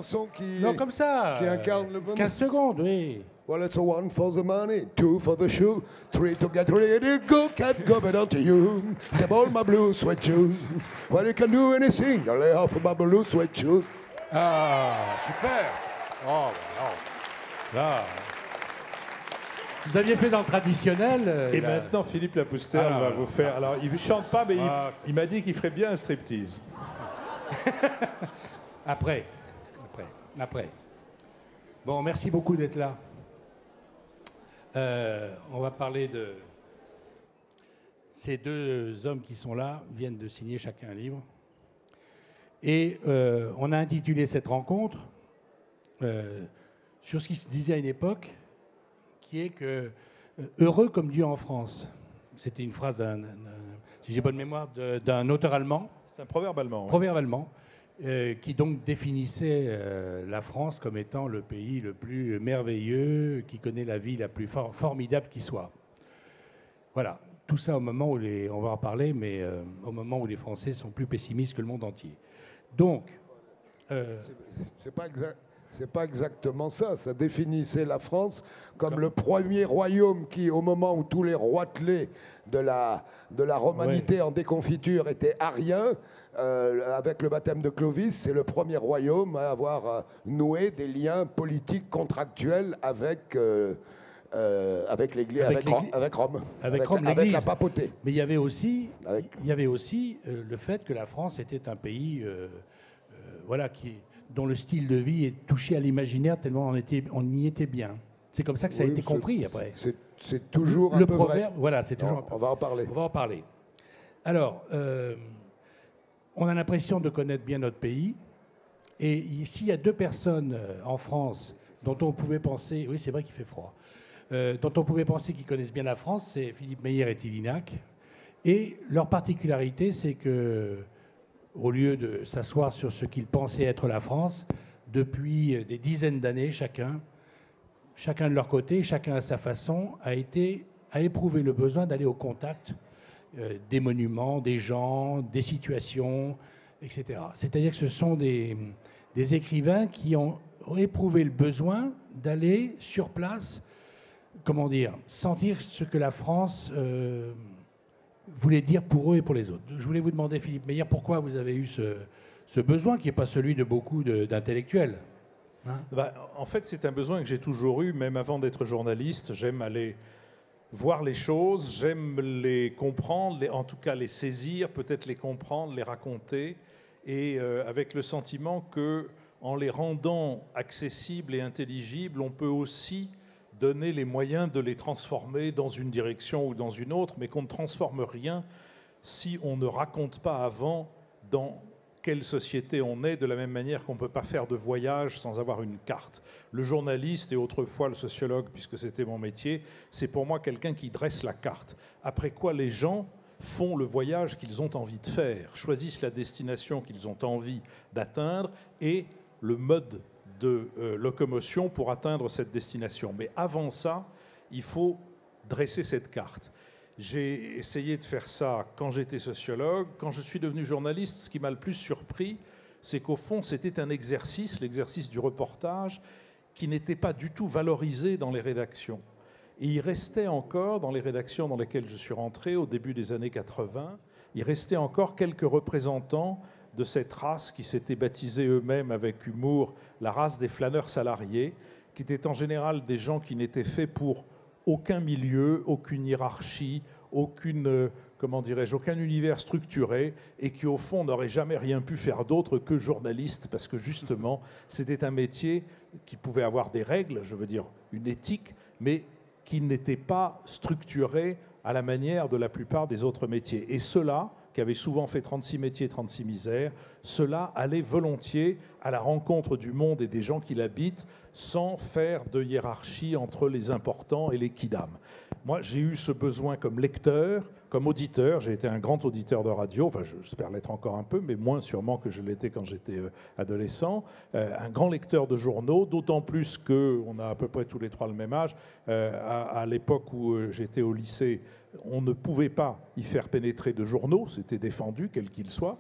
garçon qui, Non, comme ça. qui incarne le bonheur. 15 secondes, oui. Well, it's a 1 for the money, 2 for the shoe, 3 to get ready, go, can't go better to you. C'est all my blue sweat shoes. Well, you can do anything, you lay off my blue sweat shoes. Ah, super. Oh, non. Là. Vous aviez fait dans le traditionnel. Et maintenant, Philippe Lapouster va vous faire... Alors, il ne chante pas, mais il m'a dit qu'il ferait bien un striptease. Après. Bon, merci beaucoup d'être là. On va parler de... Ces deux hommes qui sont là viennent de signer chacun un livre. Et on a intitulé cette rencontre sur ce qui se disait à une époque, qui est que heureux comme Dieu en France. C'était une phrase si j'ai bonne mémoire, d'un auteur allemand. C'est un proverbe allemand. Ouais. Proverbe allemand, qui donc définissait la France comme étant le pays le plus merveilleux, qui connaît la vie la plus formidable qui soit. Voilà, tout ça au moment où on va en parler, mais au moment où les Français sont plus pessimistes que le monde entier. Donc... C'est pas exactement ça. Ça définissait la France comme le premier royaume qui, au moment où tous les roitelets de la romanité en déconfiture étaient ariens, avec le baptême de Clovis, c'est le premier royaume à avoir noué des liens politiques contractuels avec l'Église, avec Rome, avec la papauté. Mais il y avait aussi le fait que la France était un pays dont le style de vie est touché à l'imaginaire tellement on y était bien. C'est comme ça que ça a été compris après. C'est toujours un peu vrai. Voilà, c'est toujours. On va en parler. On va en parler. Alors, on a l'impression de connaître bien notre pays. Et s'il y a deux personnes en France dont on pouvait penser, oui, c'est vrai qu'il fait froid, dont on pouvait penser qu'ils connaissent bien la France, c'est Philippe Meyer et Tillinac. Et leur particularité, c'est que au lieu de s'asseoir sur ce qu'ils pensaient être la France, depuis des dizaines d'années, chacun de leur côté, chacun à sa façon, a éprouvé le besoin d'aller au contact des monuments, des gens, des situations, etc. C'est-à-dire que ce sont des écrivains qui ont éprouvé le besoin d'aller sur place, sentir ce que la France... voulait dire pour eux et pour les autres. Je voulais vous demander, Philippe Meyer, pourquoi vous avez eu ce besoin qui n'est pas celui de beaucoup d'intellectuels, hein? En fait, c'est un besoin que j'ai toujours eu, même avant d'être journaliste. J'aime aller voir les choses, j'aime les comprendre, en tout cas les saisir, peut-être les comprendre, les raconter, et avec le sentiment qu'en les rendant accessibles et intelligibles, on peut aussi donner les moyens de les transformer dans une direction ou dans une autre, mais qu'on ne transforme rien si on ne raconte pas avant dans quelle société on est, de la même manière qu'on ne peut pas faire de voyage sans avoir une carte. Le journaliste et autrefois le sociologue, puisque c'était mon métier, c'est pour moi quelqu'un qui dresse la carte. Après quoi, les gens font le voyage qu'ils ont envie de faire, choisissent la destination qu'ils ont envie d'atteindre et le mode de locomotion pour atteindre cette destination. Mais avant ça, il faut dresser cette carte. J'ai essayé de faire ça quand j'étais sociologue. Quand je suis devenu journaliste, ce qui m'a le plus surpris, c'est qu'au fond, c'était un exercice, l'exercice du reportage, qui n'était pas du tout valorisé dans les rédactions. Et il restait encore, dans les rédactions dans lesquelles je suis rentré au début des années 80, il restait encore quelques représentants de cette race qui s'était baptisée eux-mêmes avec humour la race des flâneurs salariés, qui étaient en général des gens qui n'étaient faits pour aucun milieu, aucune hiérarchie, aucun univers structuré, et qui au fond n'auraient jamais rien pu faire d'autre que journaliste, parce que justement c'était un métier qui pouvait avoir des règles, je veux dire une éthique, mais qui n'était pas structuré à la manière de la plupart des autres métiers. Et ceux-là, qui avaient souvent fait 36 métiers, 36 misères, ceux-là allaient volontiers à la rencontre du monde et des gens qui l'habitent sans faire de hiérarchie entre les importants et les quidam. Moi, j'ai eu ce besoin comme lecteur, comme auditeur. J'ai été un grand auditeur de radio, enfin j'espère l'être encore un peu, mais moins sûrement que je l'étais quand j'étais adolescent. Un grand lecteur de journaux, d'autant plus qu'on a à peu près tous les trois le même âge. À l'époque où j'étais au lycée, on ne pouvait pas y faire pénétrer de journaux, c'était défendu, quel qu'il soit.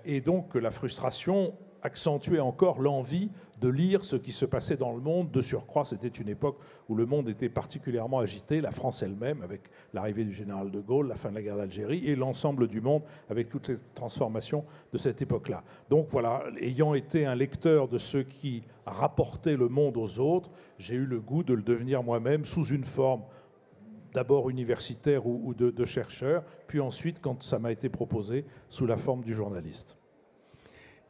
Et donc la frustration accentuait encore l'envie de lire ce qui se passait dans le monde. De surcroît, c'était une époque où le monde était particulièrement agité, la France elle-même, avec l'arrivée du général de Gaulle, la fin de la guerre d'Algérie, et l'ensemble du monde, avec toutes les transformations de cette époque-là. Donc voilà, ayant été un lecteur de ceux qui rapportaient le monde aux autres, j'ai eu le goût de le devenir moi-même sous une forme d'abord universitaire ou de chercheur, puis ensuite, quand ça m'a été proposé, sous la forme du journaliste.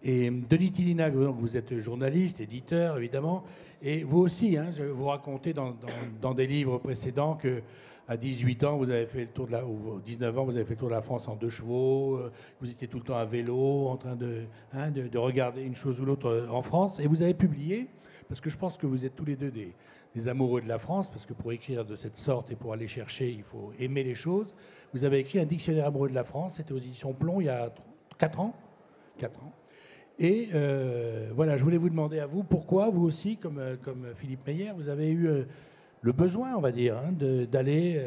Et Denis Tillinac, vous êtes journaliste, éditeur, évidemment, et vous aussi, hein, vous racontez dans des livres précédents que à 18 ans, vous avez fait le tour ou 19 ans, vous avez fait le tour de la France en 2 chevaux, vous étiez tout le temps à vélo, en train de regarder une chose ou l'autre en France, et vous avez publié, parce que je pense que vous êtes tous les deux des amoureux de la France, parce que pour écrire de cette sorte et pour aller chercher, il faut aimer les choses. Vous avez écrit un dictionnaire amoureux de la France, c'était aux éditions Plomb il y a 4 ans. 4 ans. Et voilà, je voulais vous demander à vous, pourquoi vous aussi, comme Philippe Meyer, vous avez eu le besoin, on va dire, hein, d'aller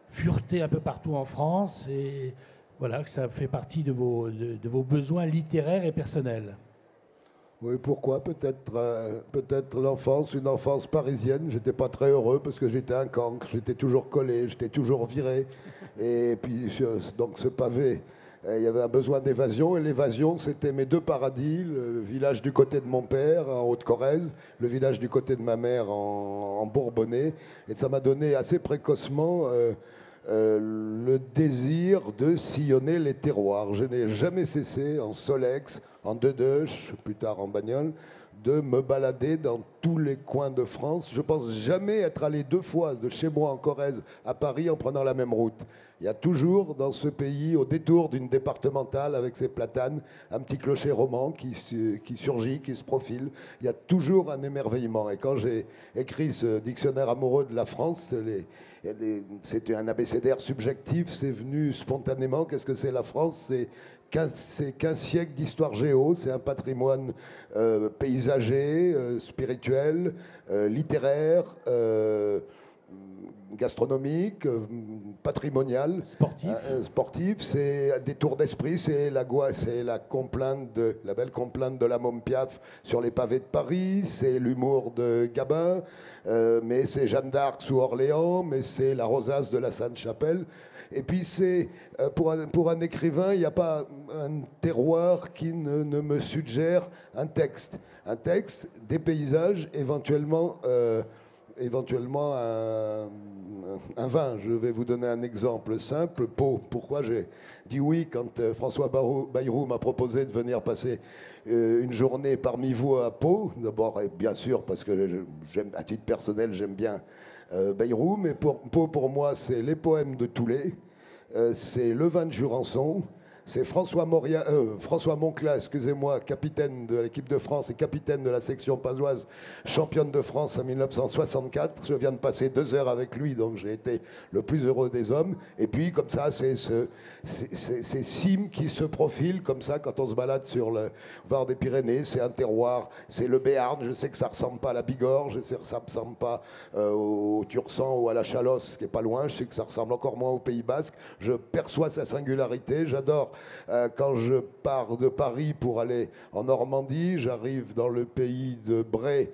fureter un peu partout en France, et voilà, que ça fait partie de vos besoins littéraires et personnels. Oui, pourquoi? Peut-être l'enfance, une enfance parisienne. J'étais pas très heureux parce que j'étais un cancre, j'étais toujours collé, j'étais toujours viré. Et puis, donc ce pavé, il y avait un besoin d'évasion. Et l'évasion, c'était mes 2 paradis, le village du côté de mon père, en Haute-Corrèze, le village du côté de ma mère, en Bourbonnais. Et ça m'a donné assez précocement le désir de sillonner les terroirs. Je n'ai jamais cessé, en Solex, en Dedeuche, plus tard en bagnole, de me balader dans tous les coins de France. Je pense jamais être allé 2 fois de chez moi en Corrèze à Paris en prenant la même route. Il y a toujours dans ce pays, au détour d'une départementale avec ses platanes, un petit clocher roman qui surgit, qui se profile. Il y a toujours un émerveillement. Et quand j'ai écrit ce dictionnaire amoureux de la France, c'était un abécédaire subjectif, c'est venu spontanément. Qu'est-ce que c'est la France? C'est 15 siècles d'histoire géo, c'est un patrimoine paysager, spirituel, littéraire, gastronomique, patrimonial, sportif. C'est des tours d'esprit, c'est la belle complainte de la Môme Piaf sur les pavés de Paris, c'est l'humour de Gabin, mais c'est Jeanne d'Arc sous Orléans, mais c'est la rosace de la Sainte-Chapelle. Et puis c'est pour un écrivain, il n'y a pas un terroir qui ne me suggère un texte, des paysages, éventuellement un vin. Je vais vous donner un exemple simple. Pau. Pourquoi j'ai dit oui quand François Bayrou m'a proposé de venir passer une journée parmi vous à Pau? D'abord, bien sûr, parce que à titre personnel, j'aime bien Bayrou, mais Pau, pour moi, c'est les poèmes de Toulet, c'est le vin de Jurançon, c'est François Moncla, excusez-moi, capitaine de l'équipe de France et capitaine de la section padoise, championne de France en 1964. Je viens de passer 2 heures avec lui, donc j'ai été le plus heureux des hommes. Et puis, comme ça, c'est ces cimes qui se profilent, comme ça, quand on se balade sur le Var des Pyrénées. C'est un terroir, c'est le Béarn. Je sais que ça ne ressemble pas à la Bigorre, je sais que ça ne ressemble pas au Tursan ou à la Chalosse, qui est pas loin. Je sais que ça ressemble encore moins au Pays Basque. Je perçois sa singularité. J'adore quand je pars de Paris pour aller en Normandie, j'arrive dans le pays de Bray,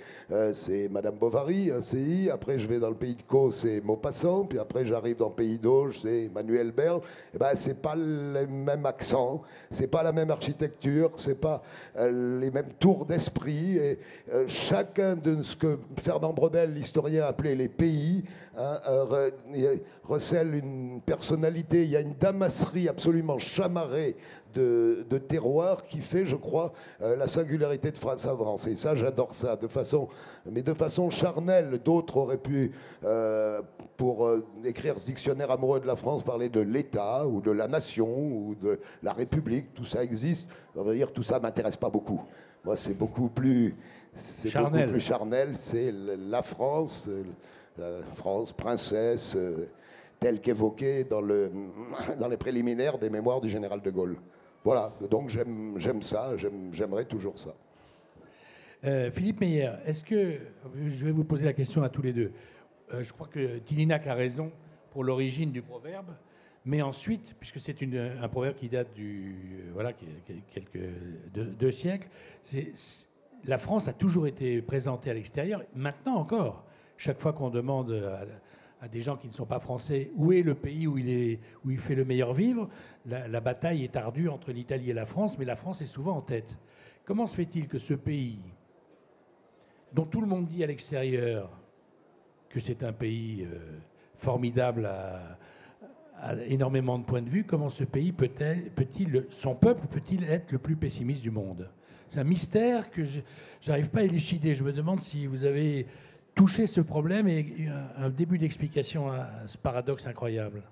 c'est Madame Bovary, un CI. Après, je vais dans le pays de Caux, c'est Maupassant. Puis après, j'arrive dans le pays d'Auge, c'est Manuel Berle. Et ben, c'est pas le même accent, c'est pas la même architecture, c'est pas les mêmes tours d'esprit. Et chacun de ce que Fernand Braudel, l'historien, appelait les pays, hein, recèle une personnalité. Il y a une damasserie absolument chamarrée de terroir qui fait, je crois, la singularité de France. Et ça, j'adore ça, de façon charnelle. D'autres auraient pu, pour écrire ce dictionnaire amoureux de la France, parler de l'État ou de la nation ou de la République. Tout ça existe. On va dire, tout ça m'intéresse pas beaucoup. Moi, c'est beaucoup plus charnel. C'est la France princesse, telle qu'évoquée dans les préliminaires des mémoires du général de Gaulle. Voilà, donc j'aime ça, j'aimerais toujours ça. Philippe Meyer, est-ce que, je vais vous poser la question à tous les deux, je crois que Tillinac a raison pour l'origine du proverbe, Mais ensuite, puisque c'est un proverbe qui date deux siècles, la France a toujours été présentée à l'extérieur, maintenant encore. Chaque fois qu'on demande à des gens qui ne sont pas français où est le pays où il fait le meilleur vivre, la bataille est ardue entre l'Italie et la France, mais la France est souvent en tête. Comment se fait-il que ce pays, dont tout le monde dit à l'extérieur que c'est un pays formidable à énormément de points de vue, comment ce pays son peuple peut-il être le plus pessimiste du monde? C'est un mystère que je n'arrive pas à élucider. Je me demande si vous avez touché ce problème et un début d'explication à ce paradoxe incroyable.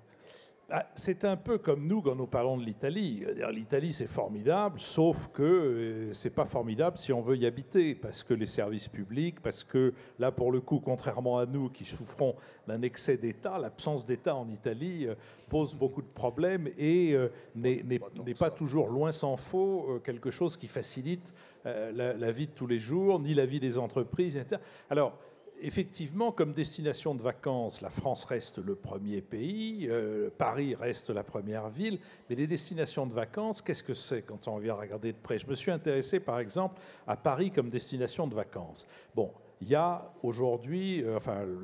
C'est un peu comme nous quand nous parlons de l'Italie. L'Italie, c'est formidable, sauf que c'est pas formidable si on veut y habiter, parce que les services publics, parce que là, pour le coup, contrairement à nous qui souffrons d'un excès d'État, l'absence d'État en Italie pose beaucoup de problèmes et n'est pas toujours, loin s'en faut, quelque chose qui facilite la vie de tous les jours, ni la vie des entreprises, etc. Alors, effectivement, comme destination de vacances, la France reste le premier pays, Paris reste la première ville, mais les destinations de vacances, qu'est-ce que c'est quand on vient regarder de près? Je me suis intéressé, par exemple, à Paris comme destination de vacances. Bon, il y a aujourd'hui,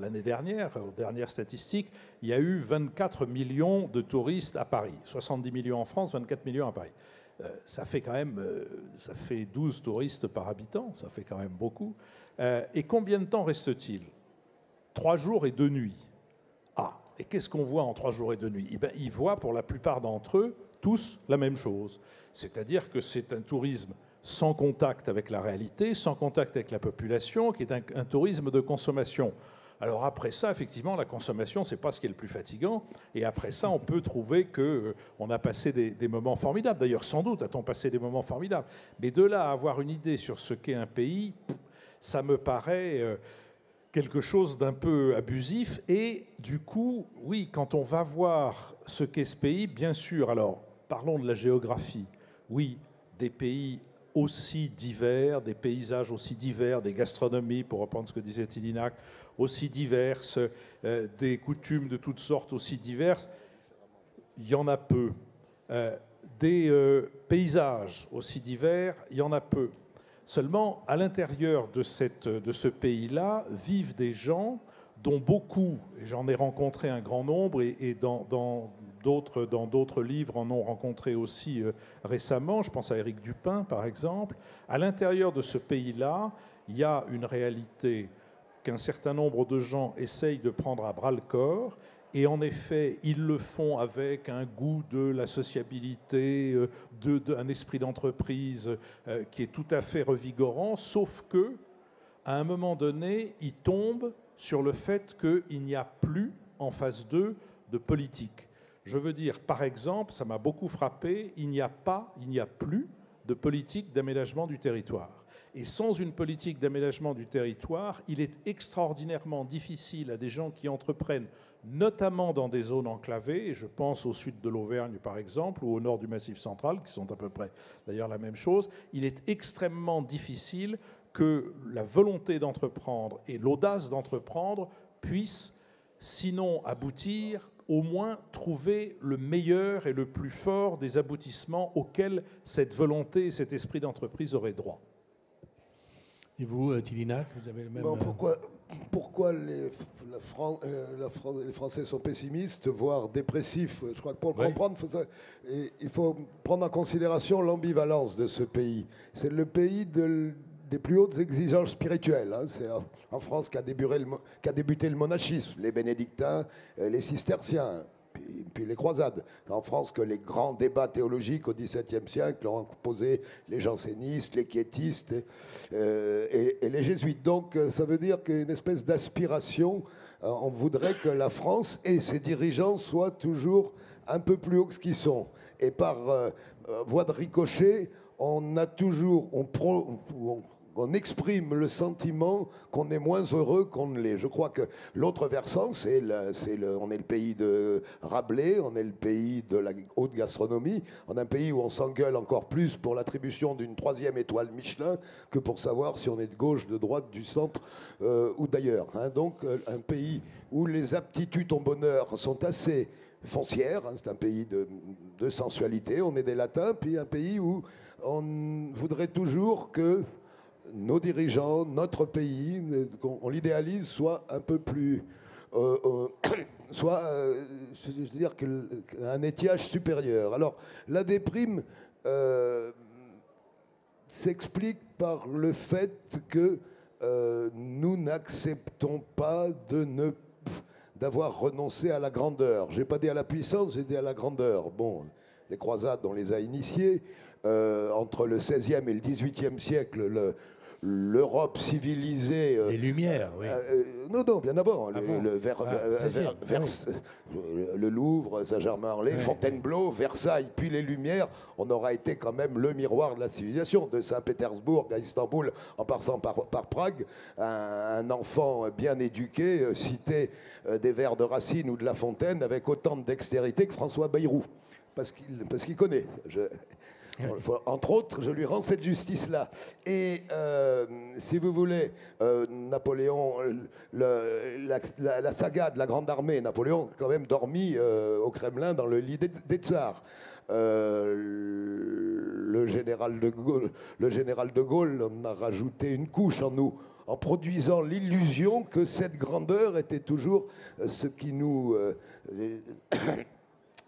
l'année dernière, aux dernières statistiques, il y a eu 24 millions de touristes à Paris. 70 millions en France, 24 millions à Paris. Ça fait quand même ça fait 12 touristes par habitant, ça fait quand même beaucoup. Et combien de temps reste-t-il? 3 jours et 2 nuits. Ah, et qu'est-ce qu'on voit en 3 jours et 2 nuits? Ils voient pour la plupart d'entre eux tous la même chose. C'est-à-dire que c'est un tourisme sans contact avec la réalité, sans contact avec la population, qui est un tourisme de consommation. Alors après ça, effectivement, la consommation, c'est pas ce qui est le plus fatigant. Et après ça, on peut trouver qu'on a passé des moments formidables. D'ailleurs, sans doute a-t-on passé des moments formidables. Mais de là à avoir une idée sur ce qu'est un pays, ça me paraît quelque chose d'un peu abusif. Et du coup, oui, quand on va voir ce qu'est ce pays, bien sûr, alors parlons de la géographie. Oui, des pays aussi divers, des paysages aussi divers, des gastronomies, pour reprendre ce que disait Tillinac, aussi diverses, des coutumes de toutes sortes aussi diverses, il y en a peu. Des paysages aussi divers, il y en a peu. Seulement, à l'intérieur de ce pays-là, vivent des gens dont beaucoup, et j'en ai rencontré un grand nombre, et dans d'autres livres en ont rencontré aussi récemment, je pense à Éric Dupin par exemple. À l'intérieur de ce pays-là, il y a une réalité qu'un certain nombre de gens essayent de prendre à bras-le-corps, et en effet, ils le font avec un goût de la sociabilité, un esprit d'entreprise qui est tout à fait revigorant, sauf que, à un moment donné, ils tombent sur le fait qu'il n'y a plus en face d'eux de politique. Je veux dire, par exemple, ça m'a beaucoup frappé, il n'y a plus de politique d'aménagement du territoire. Et sans une politique d'aménagement du territoire, il est extraordinairement difficile à des gens qui entreprennent, notamment dans des zones enclavées, et je pense au sud de l'Auvergne par exemple, ou au nord du Massif central, qui sont à peu près d'ailleurs la même chose, il est extrêmement difficile que la volonté d'entreprendre et l'audace d'entreprendre puissent, sinon aboutir, au moins trouver le meilleur et le plus fort des aboutissements auxquels cette volonté et cet esprit d'entreprise auraient droit. Et vous, Tillinac, vous avez le même... Bon, pourquoi les Français sont pessimistes, voire dépressifs? Je crois que pour le comprendre, il faut prendre en considération l'ambivalence de ce pays. C'est le pays des plus hautes exigences spirituelles. Hein. C'est en France qu'a débuté le monachisme, les bénédictins, les cisterciens, puis les croisades. En France, que les grands débats théologiques au XVIIe siècle ont posé les jansénistes, les quiétistes et les jésuites. Donc ça veut dire qu'une espèce d'aspiration, on voudrait que la France et ses dirigeants soient toujours un peu plus hauts que ce qu'ils sont. Et par voie de ricochet, on exprime le sentiment qu'on est moins heureux qu'on ne l'est. Je crois que l'autre versant, on est le pays de Rabelais, on est le pays de la haute gastronomie, on est un pays où on s'engueule encore plus pour l'attribution d'une 3e étoile Michelin que pour savoir si on est de gauche, de droite, du centre ou d'ailleurs. Hein. Donc un pays où les aptitudes au bonheur sont assez foncière, hein, c'est un pays de sensualité, on est des latins, puis un pays où on voudrait toujours que nos dirigeants, notre pays, on l'idéalise, soit un peu plus... je veux dire, un étiage supérieur. Alors, la déprime s'explique par le fait que nous n'acceptons pas d'avoir renoncé à la grandeur. Je n'ai pas dit à la puissance, j'ai dit à la grandeur. Bon, les croisades, on les a initiées. Entre le XVIe et le XVIIIe siècle, l'Europe civilisée... les Lumières, oui. Non, bien avant. Ah, le Louvre, Saint-Germain-en-Laye, Fontainebleau, Versailles, puis les Lumières, on aura été quand même le miroir de la civilisation, de Saint-Pétersbourg à Istanbul, en passant par Prague. Un enfant bien éduqué citait des vers de Racine ou de La Fontaine avec autant de dextérité que François Bayrou, parce qu'il connaît. Entre autres, je lui rends cette justice-là. Et si vous voulez, Napoléon, la saga de la Grande Armée, Napoléon a quand même dormi au Kremlin dans le lit des tsars. Le général de Gaulle en a rajouté une couche en nous, en produisant l'illusion que cette grandeur était toujours ce qui nous...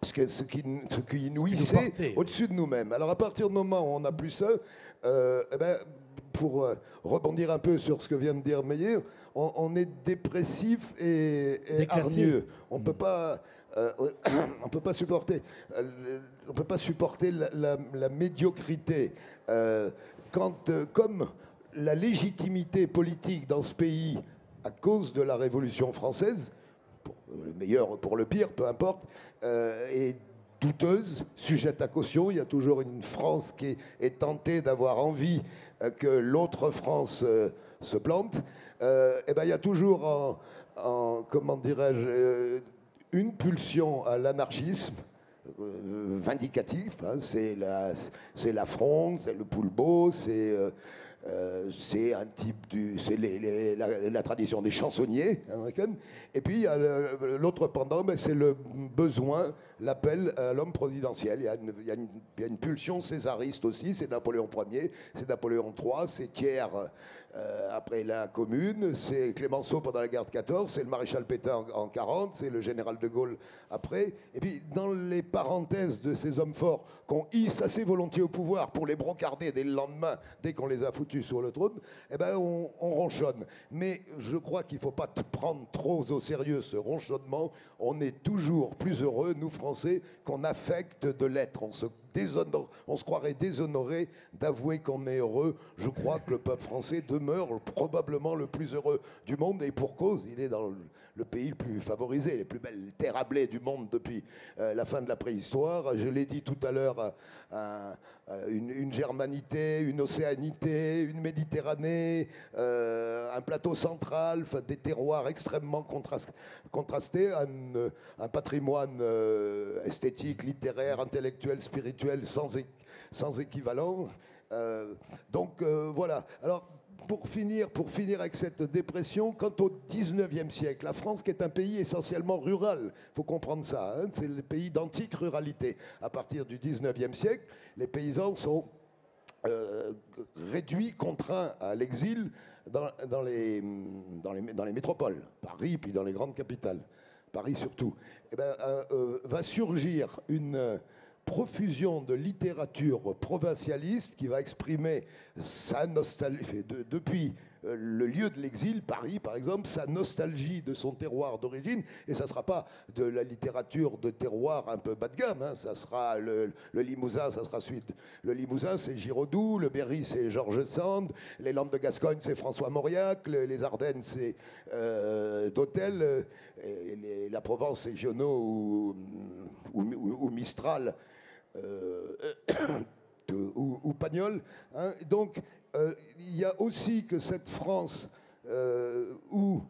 ce qui nous hissait au-dessus de nous-mêmes. Alors à partir du moment où on n'a plus ça, pour rebondir un peu sur ce que vient de dire Meyer, on est dépressif et hargneux. On ne peut pas supporter la médiocrité. Comme la légitimité politique dans ce pays, à cause de la Révolution française, pour le meilleur, pour le pire, peu importe, est douteuse, sujette à caution. Il y a toujours une France qui est tentée d'avoir envie que l'autre France se plante. Il y a toujours, comment dirais-je, une pulsion à l'anarchisme vindicatif. Hein, c'est la fronde, c'est le poulpeau, c'est un type c'est la tradition des chansonniers américaines. Et puis il y a l'autre pendant, c'est le besoin, l'appel à l'homme présidentiel. Il y a une pulsion césariste aussi. C'est Napoléon Ier, c'est Napoléon III, c'est Thiers après la Commune, c'est Clémenceau pendant la guerre de 14, c'est le maréchal Pétain en 40, c'est le général de Gaulle après. Et puis dans les parenthèses de ces hommes forts qu'on hisse assez volontiers au pouvoir pour les brocarder dès le lendemain, dès qu'on les a foutus sur le trône, on ronchonne. Mais je crois qu'il ne faut pas prendre trop au sérieux ce ronchonnement. On est toujours plus heureux, nous Français, qu'on affecte de l'être. On se croirait déshonoré d'avouer qu'on est heureux. Je crois que le peuple français demeure probablement le plus heureux du monde, et pour cause, il est dans le pays le plus favorisé, les plus belles terres à blé du monde depuis la fin de la préhistoire. Je l'ai dit tout à l'heure, une germanité, une océanité, une Méditerranée, un plateau central, des terroirs extrêmement contrastés, un patrimoine esthétique, littéraire, intellectuel, spirituel sans équivalent. Voilà. Alors, pour finir avec cette dépression, quant au 19e siècle, la France qui est un pays essentiellement rural, il faut comprendre ça, hein, c'est le pays d'antique ruralité. À partir du 19e siècle, les paysans sont réduits, contraints à l'exil dans les métropoles, Paris, puis dans les grandes capitales, Paris surtout. Va surgir une profusion de littérature provincialiste qui va exprimer sa nostalgie, depuis le lieu de l'exil, Paris par exemple, sa nostalgie de son terroir d'origine. Et ça ne sera pas de la littérature de terroir un peu bas de gamme, hein. Ça sera le Limousin, ça sera le Limousin, c'est Giraudoux, le Berry, c'est Georges Sand, les Landes de Gascogne, c'est François Mauriac, les Ardennes, c'est Dautel, la Provence, c'est Giono ou Mistral. Ou Pagnol. Hein. Donc, il y a aussi que cette France où,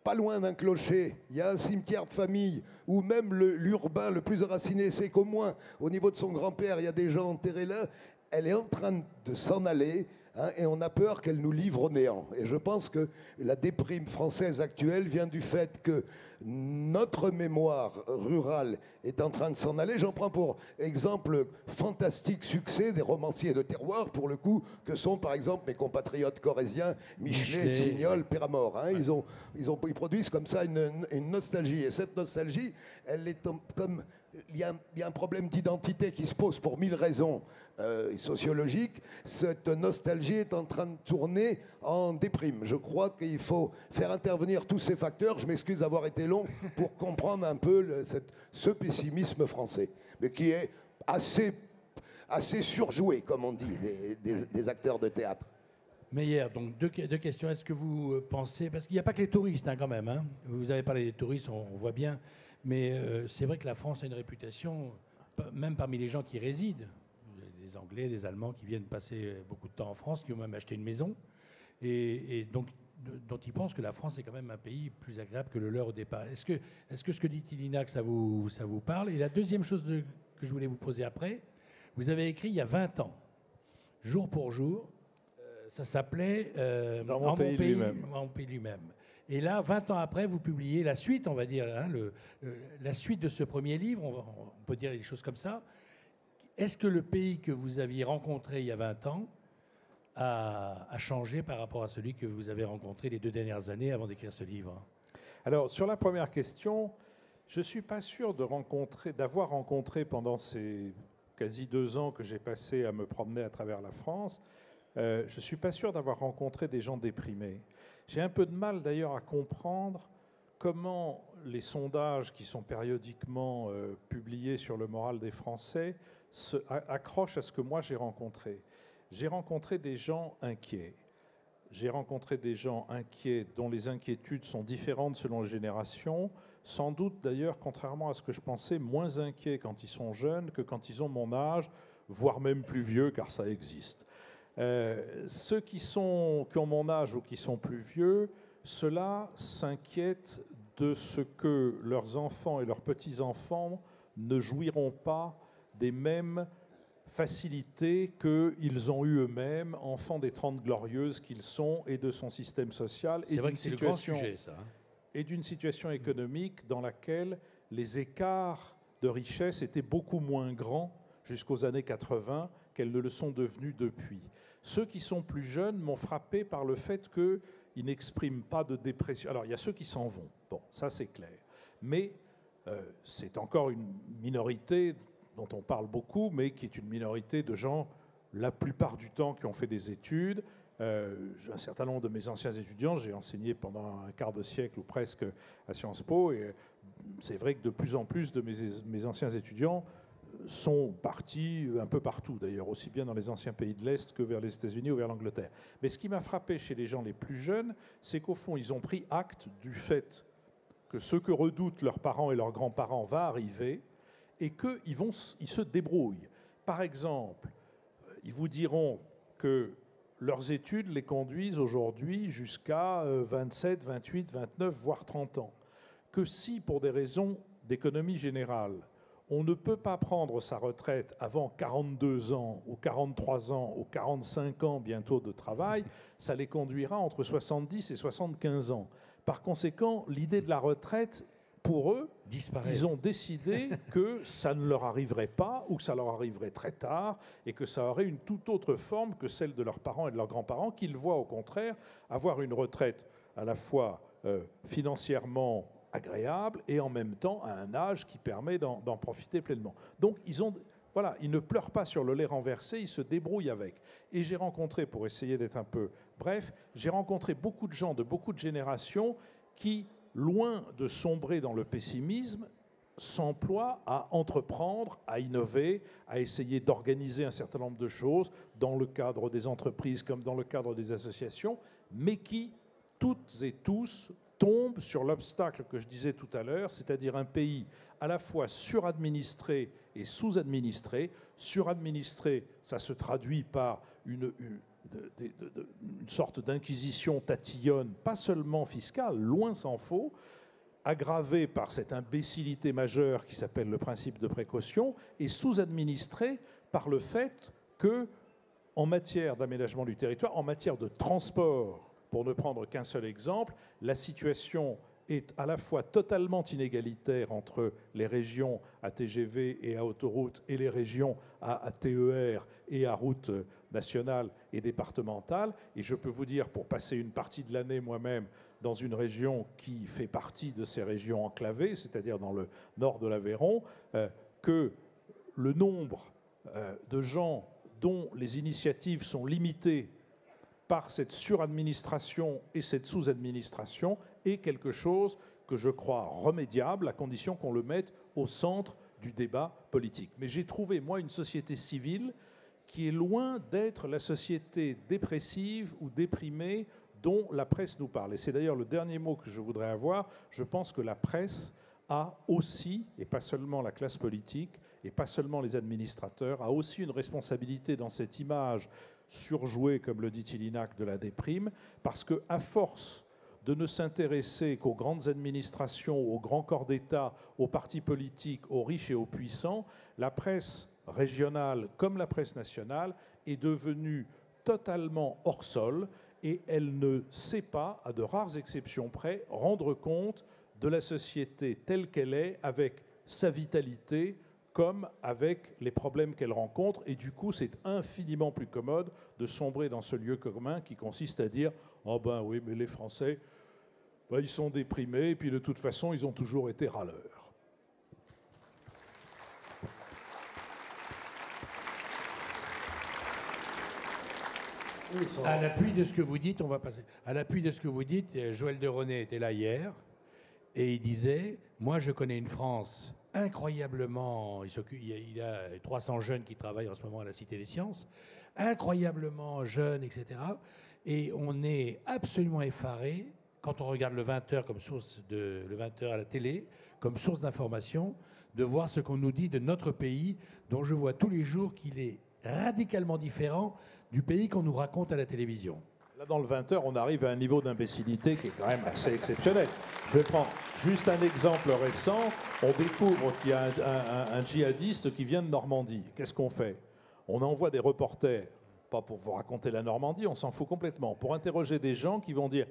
pas loin d'un clocher, il y a un cimetière de famille, où même l'urbain le plus enraciné sait qu'au moins, au niveau de son grand-père, il y a des gens enterrés là, elle est en train de s'en aller hein, et on a peur qu'elle nous livre au néant. Et je pense que la déprime française actuelle vient du fait que notre mémoire rurale est en train de s'en aller. J'en prends pour exemple le fantastique succès des romanciers de terroir, pour le coup, que sont par exemple mes compatriotes corréziens, Michelet, Signol, Péramore. Hein. Ils produisent comme ça une nostalgie. Et cette nostalgie, elle est comme... Il y a un problème d'identité qui se pose pour 1000 raisons sociologiques. Cette nostalgie est en train de tourner en déprime. Je crois qu'il faut faire intervenir tous ces facteurs. Je m'excuse d'avoir été long pour comprendre un peu ce pessimisme français, mais qui est assez surjoué, comme on dit, des acteurs de théâtre. Meyer, donc deux questions. Est-ce que vous pensez, parce qu'il n'y a pas que les touristes quand même, hein. Vous avez parlé des touristes, on voit bien, mais c'est vrai que la France a une réputation, même parmi les gens qui résident, des Anglais, des Allemands qui viennent passer beaucoup de temps en France, qui ont même acheté une maison, et donc dont ils pensent que la France est quand même un pays plus agréable que le leur au départ. Est-ce que ce que dit Tillinac, ça vous parle? Et la deuxième chose que je voulais vous poser après, vous avez écrit il y a 20 ans, jour pour jour, ça s'appelait Dans mon pays lui-même. Et là, 20 ans après, vous publiez la suite, on va dire, hein, la suite de ce premier livre, on peut dire des choses comme ça. Est-ce que le pays que vous aviez rencontré il y a 20 ans a changé par rapport à celui que vous avez rencontré les 2 dernières années avant d'écrire ce livre? Alors, sur la première question, je ne suis pas sûr d'avoir rencontré pendant ces quasi 2 ans que j'ai passé à me promener à travers la France, je ne suis pas sûr d'avoir rencontré des gens déprimés. J'ai un peu de mal d'ailleurs à comprendre comment les sondages qui sont périodiquement publiés sur le moral des Français accrochent à ce que moi j'ai rencontré. J'ai rencontré des gens inquiets. J'ai rencontré des gens inquiets dont les inquiétudes sont différentes selon les générations, sans doute d'ailleurs, contrairement à ce que je pensais, moins inquiets quand ils sont jeunes que quand ils ont mon âge, voire même plus vieux, car ça existe. Ceux qui ont mon âge ou qui sont plus vieux, ceux-là s'inquiètent de ce que leurs enfants et leurs petits-enfants ne jouiront pas des mêmes facilités qu'ils ont eues eux-mêmes, enfants des 30 glorieuses qu'ils sont, et de son système social, et d'une situation, et d'une situation économique dans laquelle les écarts de richesse étaient beaucoup moins grands jusqu'aux années 80 qu'elles ne le sont devenues depuis. Ceux qui sont plus jeunes m'ont frappé par le fait qu'ils n'expriment pas de dépression. Alors, il y a ceux qui s'en vont. Bon, ça, c'est clair. Mais c'est encore une minorité dont on parle beaucoup, mais qui est une minorité de gens, la plupart du temps, qui ont fait des études. J'ai un certain nombre de mes anciens étudiants, j'ai enseigné pendant un quart de siècle ou presque à Sciences Po, et c'est vrai que de plus en plus de mes anciens étudiants sont partis un peu partout, d'ailleurs, aussi bien dans les anciens pays de l'Est que vers les États-Unis ou vers l'Angleterre. Mais ce qui m'a frappé chez les gens les plus jeunes, c'est qu'au fond, ils ont pris acte du fait que ce que redoutent leurs parents et leurs grands-parents va arriver, et qu'ils se débrouillent. Par exemple, ils vous diront que leurs études les conduisent aujourd'hui jusqu'à 27, 28, 29, voire 30 ans. Que si, pour des raisons d'économie générale, on ne peut pas prendre sa retraite avant 42 ans, ou 43 ans, ou 45 ans bientôt de travail, ça les conduira entre 70 et 75 ans. Par conséquent, l'idée de la retraite, pour eux, ils ont décidé que ça ne leur arriverait pas, ou que ça leur arriverait très tard, et que ça aurait une toute autre forme que celle de leurs parents et de leurs grands-parents, qu'ils voient au contraire avoir une retraite à la fois financièrement agréable et en même temps à un âge qui permet d'en profiter pleinement. Donc ils ne pleurent pas sur le lait renversé, ils se débrouillent avec. Et j'ai rencontré, pour essayer d'être un peu bref, j'ai rencontré beaucoup de gens de beaucoup de générations qui, loin de sombrer dans le pessimisme, s'emploient à entreprendre, à innover, à essayer d'organiser un certain nombre de choses dans le cadre des entreprises comme dans le cadre des associations, mais qui, toutes et tous, tombent sur l'obstacle que je disais tout à l'heure, c'est-à-dire un pays à la fois suradministré et sous-administré. Suradministré, ça se traduit par une sorte d'inquisition tatillonne, pas seulement fiscale, loin s'en faut, aggravée par cette imbécilité majeure qui s'appelle le principe de précaution, et sous-administré par le fait que en matière d'aménagement du territoire, en matière de transport, pour ne prendre qu'un seul exemple, la situation est à la fois totalement inégalitaire entre les régions à TGV et à autoroute et les régions à TER et à route nationale et départementale. Et je peux vous dire, pour passer une partie de l'année moi-même dans une région qui fait partie de ces régions enclavées, c'est-à-dire dans le nord de l'Aveyron, que le nombre de gens dont les initiatives sont limitées par cette suradministration et cette sous-administration est quelque chose que je crois remédiable, à condition qu'on le mette au centre du débat politique. Mais j'ai trouvé, moi, une société civile qui est loin d'être la société dépressive ou déprimée dont la presse nous parle. Et c'est d'ailleurs le dernier mot que je voudrais avoir. Je pense que la presse a aussi, et pas seulement la classe politique, et pas seulement les administrateurs, a aussi une responsabilité dans cette image surjouée, comme le dit Tillinac, de la déprime, parce qu'à force de ne s'intéresser qu'aux grandes administrations, aux grands corps d'État, aux partis politiques, aux riches et aux puissants, la presse régionale comme la presse nationale est devenue totalement hors sol et elle ne sait pas, à de rares exceptions près, rendre compte de la société telle qu'elle est, avec sa vitalité, comme avec les problèmes qu'elle rencontre. Et du coup, c'est infiniment plus commode de sombrer dans ce lieu commun qui consiste à dire « Oh ben oui, mais les Français, ben, ils sont déprimés, et puis de toute façon, ils ont toujours été râleurs. » À l'appui de ce que vous dites, on va passer. À l'appui de ce que vous dites, Joël de René était là hier et il disait « Moi, je connais une France incroyablement... » Il a 300 jeunes qui travaillent en ce moment à la Cité des Sciences, incroyablement jeunes, etc. Et on est absolument effaré quand on regarde le 20h comme source de le 20h à la télé, comme source d'information, de voir ce qu'on nous dit de notre pays, dont je vois tous les jours qu'il est radicalement différent du pays qu'on nous raconte à la télévision. Là, dans le 20h, on arrive à un niveau d'imbécilité qui est quand même assez exceptionnel. Je vais prendre juste un exemple récent. On découvre qu'il y a un djihadiste qui vient de Normandie. Qu'est-ce qu'on fait? On envoie des reporters, pas pour vous raconter la Normandie, on s'en fout complètement, pour interroger des gens qui vont dire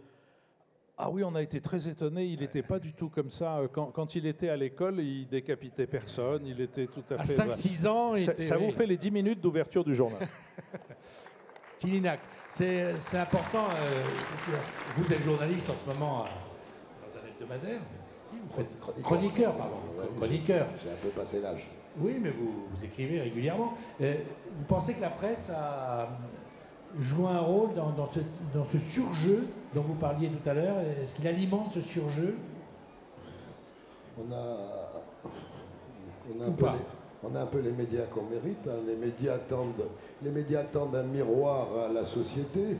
« Ah oui, on a été très étonnés, il n'était pas du tout comme ça. Quand il était à l'école, il décapitait personne, il était tout à fait... » À 5-6 ans... Ça vous fait les 10 minutes d'ouverture du journal. Tillinac, c'est important. Vous êtes journaliste en ce moment dans un hebdomadaire. Chroniqueur, pardon. Chroniqueur. J'ai un peu passé l'âge. Oui, mais vous écrivez régulièrement. Vous pensez que la presse a joué un rôle dans ce surjeu dont vous parliez tout à l'heure? Est-ce qu'il alimente ce surjeu? On a un peu les médias qu'on mérite. Hein. Les médias tendent un miroir à la société.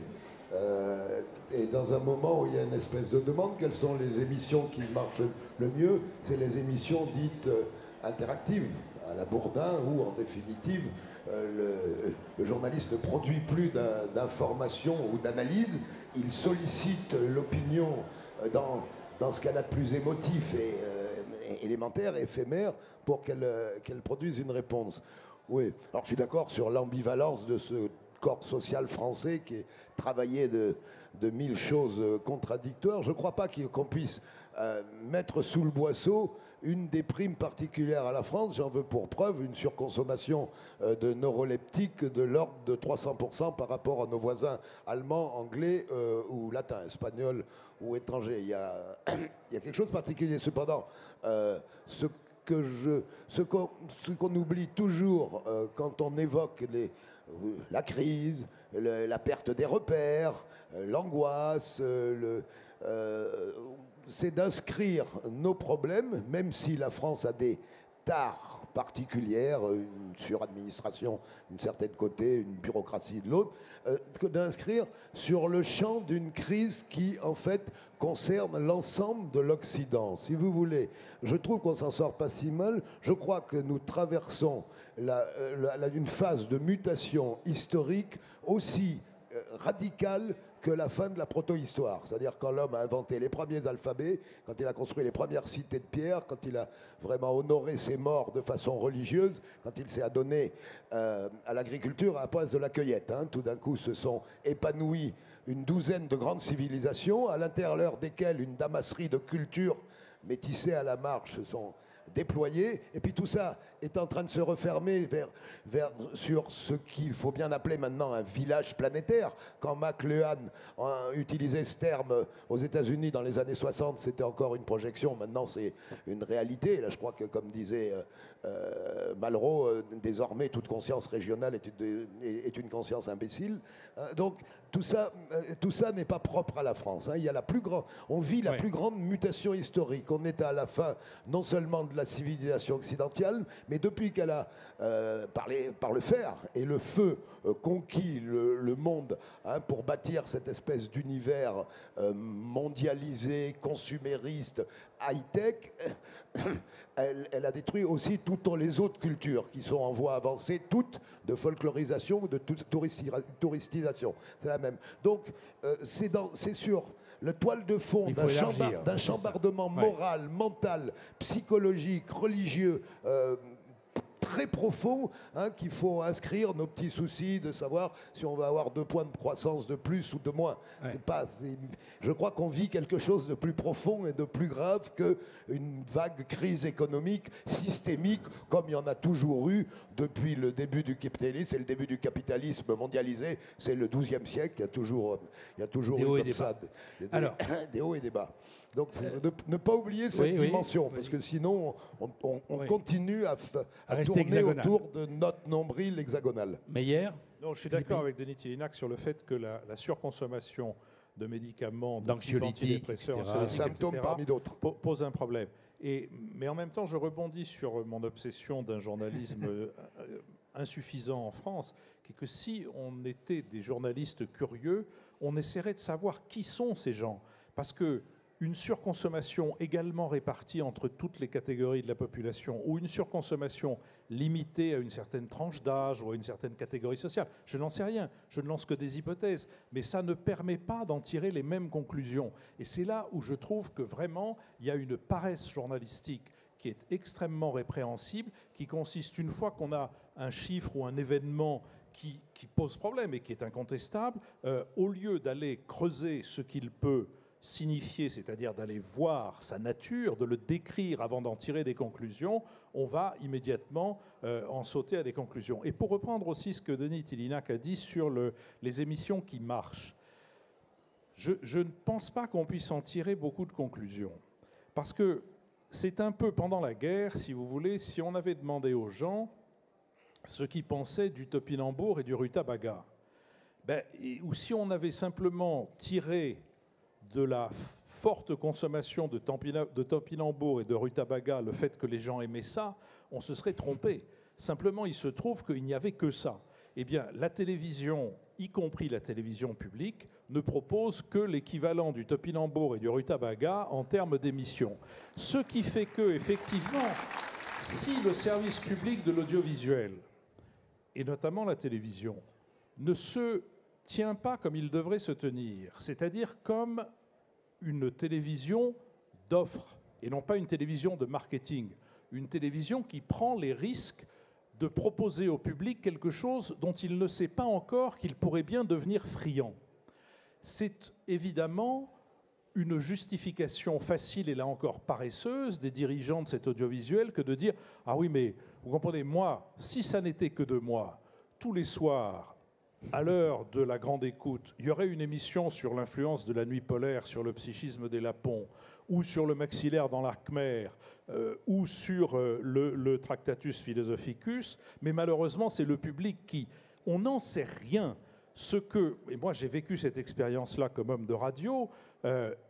Et dans un moment où il y a une espèce de demande, quelles sont les émissions qui marchent le mieux? C'est les émissions dites interactives, à la Bourdin, où en définitive le journaliste ne produit plus d'informations ou d'analyses, il sollicite l'opinion dans ce qu'elle a de plus émotif et élémentaire, éphémère, pour qu'elle produise une réponse. Oui, alors je suis d'accord sur l'ambivalence de ce corps social français qui est travaillé de 1000 choses contradictoires. Je ne crois pas qu'on puisse mettre sous le boisseau une des primes particulières à la France. J'en veux pour preuve une surconsommation de neuroleptiques de l'ordre de 300% par rapport à nos voisins allemands, anglais ou latins, espagnols ou étrangers. Il y a quelque chose de particulier. Cependant, ce qu'on oublie toujours quand on évoque la crise, la perte des repères, l'angoisse, c'est d'inscrire nos problèmes, même si la France a des tares particulières, une suradministration d'une certaine côté, une bureaucratie de l'autre, d'inscrire sur le champ d'une crise qui, en fait, concerne l'ensemble de l'Occident. Si vous voulez, je trouve qu'on s'en sort pas si mal. Je crois que nous traversons une phase de mutation historique aussi radicale que la fin de la protohistoire. C'est-à-dire quand l'homme a inventé les premiers alphabets, quand il a construit les premières cités de pierre, quand il a vraiment honoré ses morts de façon religieuse, quand il s'est adonné à l'agriculture à la place de la cueillette. Hein. Tout d'un coup se sont épanouies une douzaine de grandes civilisations, à l'intérieur desquelles une damasserie de cultures métissées à la marge se sont déployés, et puis tout ça est en train de se refermer sur ce qu'il faut bien appeler maintenant un village planétaire. Quand McLuhan a utilisé ce terme aux États-Unis dans les années 60, c'était encore une projection, maintenant c'est une réalité. Et là, je crois que, comme disait Malraux, désormais toute conscience régionale est une conscience imbécile. Donc tout ça n'est pas propre à la France. Hein. Il y a on vit la plus grande mutation historique. On est à la fin non seulement de la civilisation occidentale, mais depuis qu'elle a, par le fer et le feu, conquis le monde, hein, pour bâtir cette espèce d'univers mondialisé, consumériste, high-tech, elle a détruit aussi toutes les autres cultures qui sont en voie avancée, toutes de folklorisation ou de touristisation. C'est la même. Donc, c'est sûr. Le toile de fond d'un chambardement moral, mental, psychologique, religieux, très profond, hein, qu'il faut inscrire nos petits soucis de savoir si on va avoir 2 points de croissance de plus ou de moins. Ouais. Je crois qu'on vit quelque chose de plus profond et de plus grave qu'une vague crise économique systémique, comme il y en a toujours eu depuis le début du capitalisme. Et le début du capitalisme mondialisé, c'est le XIIe siècle. Il y a toujours eu comme ça des hauts et des bas. Donc, ne pas oublier cette dimension, parce que sinon, on continue à tourner autour de notre nombril hexagonal. Meyer ? Non, je suis d'accord avec Denis Tillinac sur le fait que la surconsommation de médicaments, d'antidépresseurs, un symptôme parmi d'autres, pose un problème. Mais en même temps, je rebondis sur mon obsession d'un journalisme insuffisant en France, qui est que si on était des journalistes curieux, on essaierait de savoir qui sont ces gens. Parce que une surconsommation également répartie entre toutes les catégories de la population ou une surconsommation limitée à une certaine tranche d'âge ou à une certaine catégorie sociale, je n'en sais rien, je ne lance que des hypothèses, mais ça ne permet pas d'en tirer les mêmes conclusions. Et c'est là où je trouve que vraiment il y a une paresse journalistique qui est extrêmement répréhensible, qui consiste, une fois qu'on a un chiffre ou un événement qui pose problème et qui est incontestable, au lieu d'aller creuser ce qu'il peut signifier, c'est-à-dire d'aller voir sa nature, de le décrire avant d'en tirer des conclusions, on va immédiatement en sauter à des conclusions. Et pour reprendre aussi ce que Denis Tillinac a dit sur les émissions qui marchent, je ne pense pas qu'on puisse en tirer beaucoup de conclusions. Parce que c'est un peu pendant la guerre, si vous voulez, si on avait demandé aux gens ce qu'ils pensaient du topinambour et du rutabaga, ou si on avait simplement tiré de la forte consommation de topinambour et de rutabaga le fait que les gens aimaient ça, on se serait trompé. Simplement, il se trouve qu'il n'y avait que ça. Eh bien, la télévision, y compris la télévision publique, ne propose que l'équivalent du topinambour et du rutabaga en termes d'émissions. Ce qui fait que, effectivement, si le service public de l'audiovisuel, et notamment la télévision, ne se tient pas comme il devrait se tenir, c'est-à-dire comme une télévision d'offres, et non pas une télévision de marketing, une télévision qui prend les risques de proposer au public quelque chose dont il ne sait pas encore qu'il pourrait bien devenir friand. C'est évidemment une justification facile et là encore paresseuse des dirigeants de cet audiovisuel que de dire « Ah oui, mais vous comprenez, moi, si ça n'était que de moi, tous les soirs, à l'heure de la grande écoute, il y aurait une émission sur l'influence de la nuit polaire sur le psychisme des Lapons, ou sur le maxillaire dans l'arc khmer, ou sur le Tractatus Philosophicus, mais malheureusement, c'est le public qui... On n'en sait rien. Et moi, j'ai vécu cette expérience-là comme homme de radio,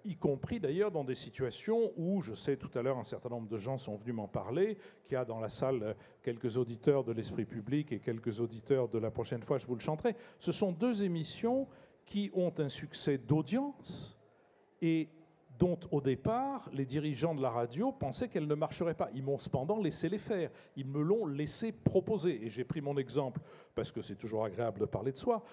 y compris d'ailleurs dans des situations où, je sais, tout à l'heure, un certain nombre de gens sont venus m'en parler, qu'il y a dans la salle quelques auditeurs de l'Esprit public et quelques auditeurs de La prochaine fois, je vous le chanterai. Ce sont 2 émissions qui ont un succès d'audience et dont au départ, les dirigeants de la radio pensaient qu'elle ne marcherait pas. Ils m'ont cependant laissé les faire. Ils me l'ont laissé proposer. Et j'ai pris mon exemple, parce que c'est toujours agréable de parler de soi,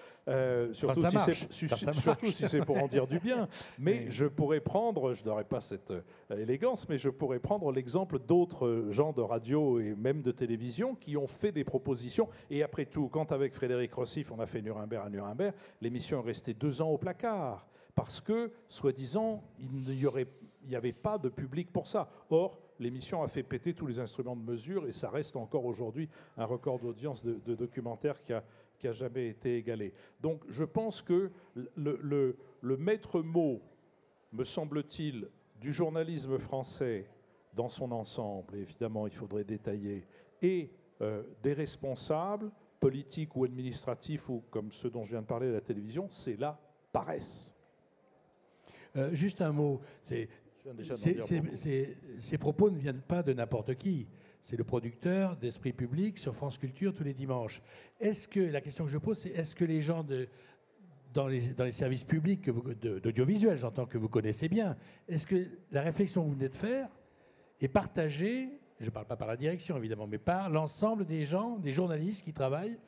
surtout si c'est pour en dire du bien. Mais je pourrais prendre, je n'aurais pas cette élégance, mais je pourrais prendre l'exemple d'autres gens de radio et même de télévision qui ont fait des propositions. Et après tout, quand avec Frédéric Rossif, on a fait Nuremberg à Nuremberg, l'émission est restée 2 ans au placard. Parce que, soi-disant, il n'y avait pas de public pour ça. Or, l'émission a fait péter tous les instruments de mesure et ça reste encore aujourd'hui un record d'audience de documentaire qui a jamais été égalé. Donc, je pense que le maître mot, me semble-t-il, du journalisme français dans son ensemble, et évidemment, il faudrait détailler, et des responsables politiques ou administratifs, ou comme ceux dont je viens de parler à la télévision, c'est la paresse. Juste un mot. Ces propos ne viennent pas de n'importe qui. C'est le producteur d'Esprit Public sur France Culture tous les dimanches. La question que je pose, c'est est-ce que les gens dans les services publics d'audiovisuel, j'entends que vous connaissez bien, est-ce que la réflexion que vous venez de faire est partagée, je ne parle pas par la direction évidemment, mais par l'ensemble des gens, des journalistes qui travaillent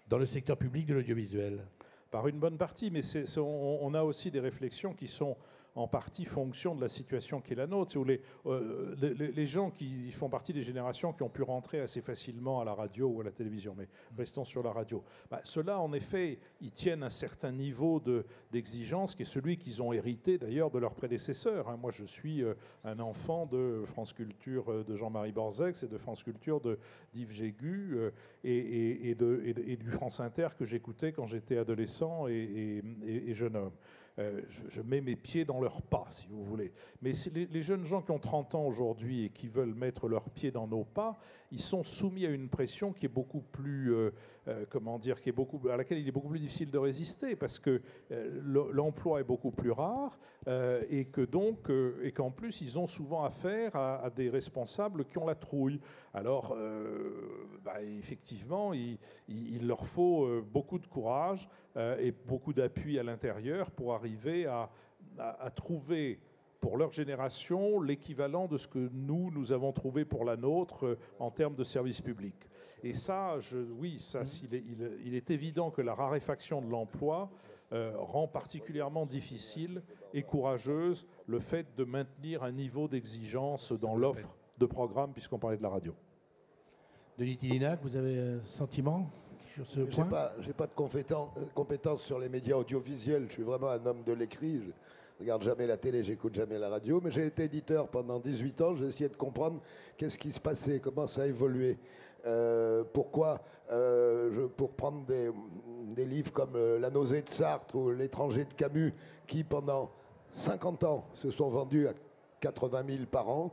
dans le secteur public de l'audiovisuel ? Par une bonne partie, mais on a aussi des réflexions qui sont en partie fonction de la situation qui est la nôtre. Si vous voulez, les gens qui font partie des générations qui ont pu rentrer assez facilement à la radio ou à la télévision, mais restons sur la radio, ceux-là, en effet, ils tiennent un certain niveau d'exigence qui est celui qu'ils ont hérité d'ailleurs de leurs prédécesseurs. Moi, je suis un enfant de France Culture de Jean-Marie Borzex et de France Culture d'Yves Jégu et du France Inter que j'écoutais quand j'étais adolescent et jeune homme. Je mets mes pieds dans leurs pas, si vous voulez. Mais les jeunes gens qui ont 30 ans aujourd'hui et qui veulent mettre leurs pieds dans nos pas, ils sont soumis à une pression qui est beaucoup plus, à laquelle il est beaucoup plus difficile de résister, parce que l'emploi est beaucoup plus rare et qu'en plus ils ont souvent affaire à des responsables qui ont la trouille. Alors, effectivement, il leur faut beaucoup de courage et beaucoup d'appui à l'intérieur pour arriver à trouver pour leur génération l'équivalent de ce que nous avons trouvé pour la nôtre en termes de service public. Et ça, il est évident que la raréfaction de l'emploi rend particulièrement difficile et courageuse le fait de maintenir un niveau d'exigence dans l'offre de programmes, puisqu'on parlait de la radio. Denis Tillinac, vous avez un sentiment sur ce point ? J'ai pas de compétences sur les médias audiovisuels. Je suis vraiment un homme de l'écrit. Je regarde jamais la télé, j'écoute jamais la radio. Mais j'ai été éditeur pendant 18 ans. J'ai essayé de comprendre qu'est-ce qui se passait, comment ça a évolué. Pourquoi, pour prendre des livres comme La nausée de Sartre ou L'étranger de Camus, qui pendant 50 ans se sont vendus à 80 000 par an.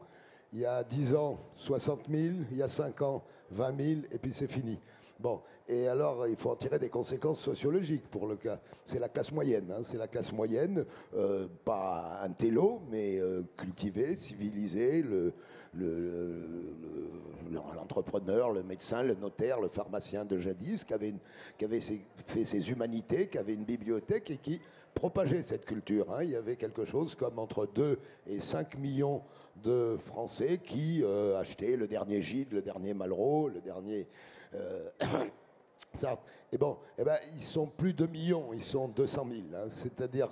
Il y a 10 ans, 60 000. Il y a 5 ans, 20 000. Et puis c'est fini. Bon, et alors il faut en tirer des conséquences sociologiques pour le cas. C'est la classe moyenne, c'est la classe moyenne, pas un télo, mais cultivée, civilisée, l'entrepreneur, le médecin, le notaire, le pharmacien de jadis, qui avait fait ses humanités, qui avait une bibliothèque et qui propageait cette culture. Il y avait quelque chose comme entre 2 et 5 millions de Français qui achetaient le dernier Gide, le dernier Malraux, le dernier... ils sont plus de 2 millions, ils sont 200 000. C'est-à-dire,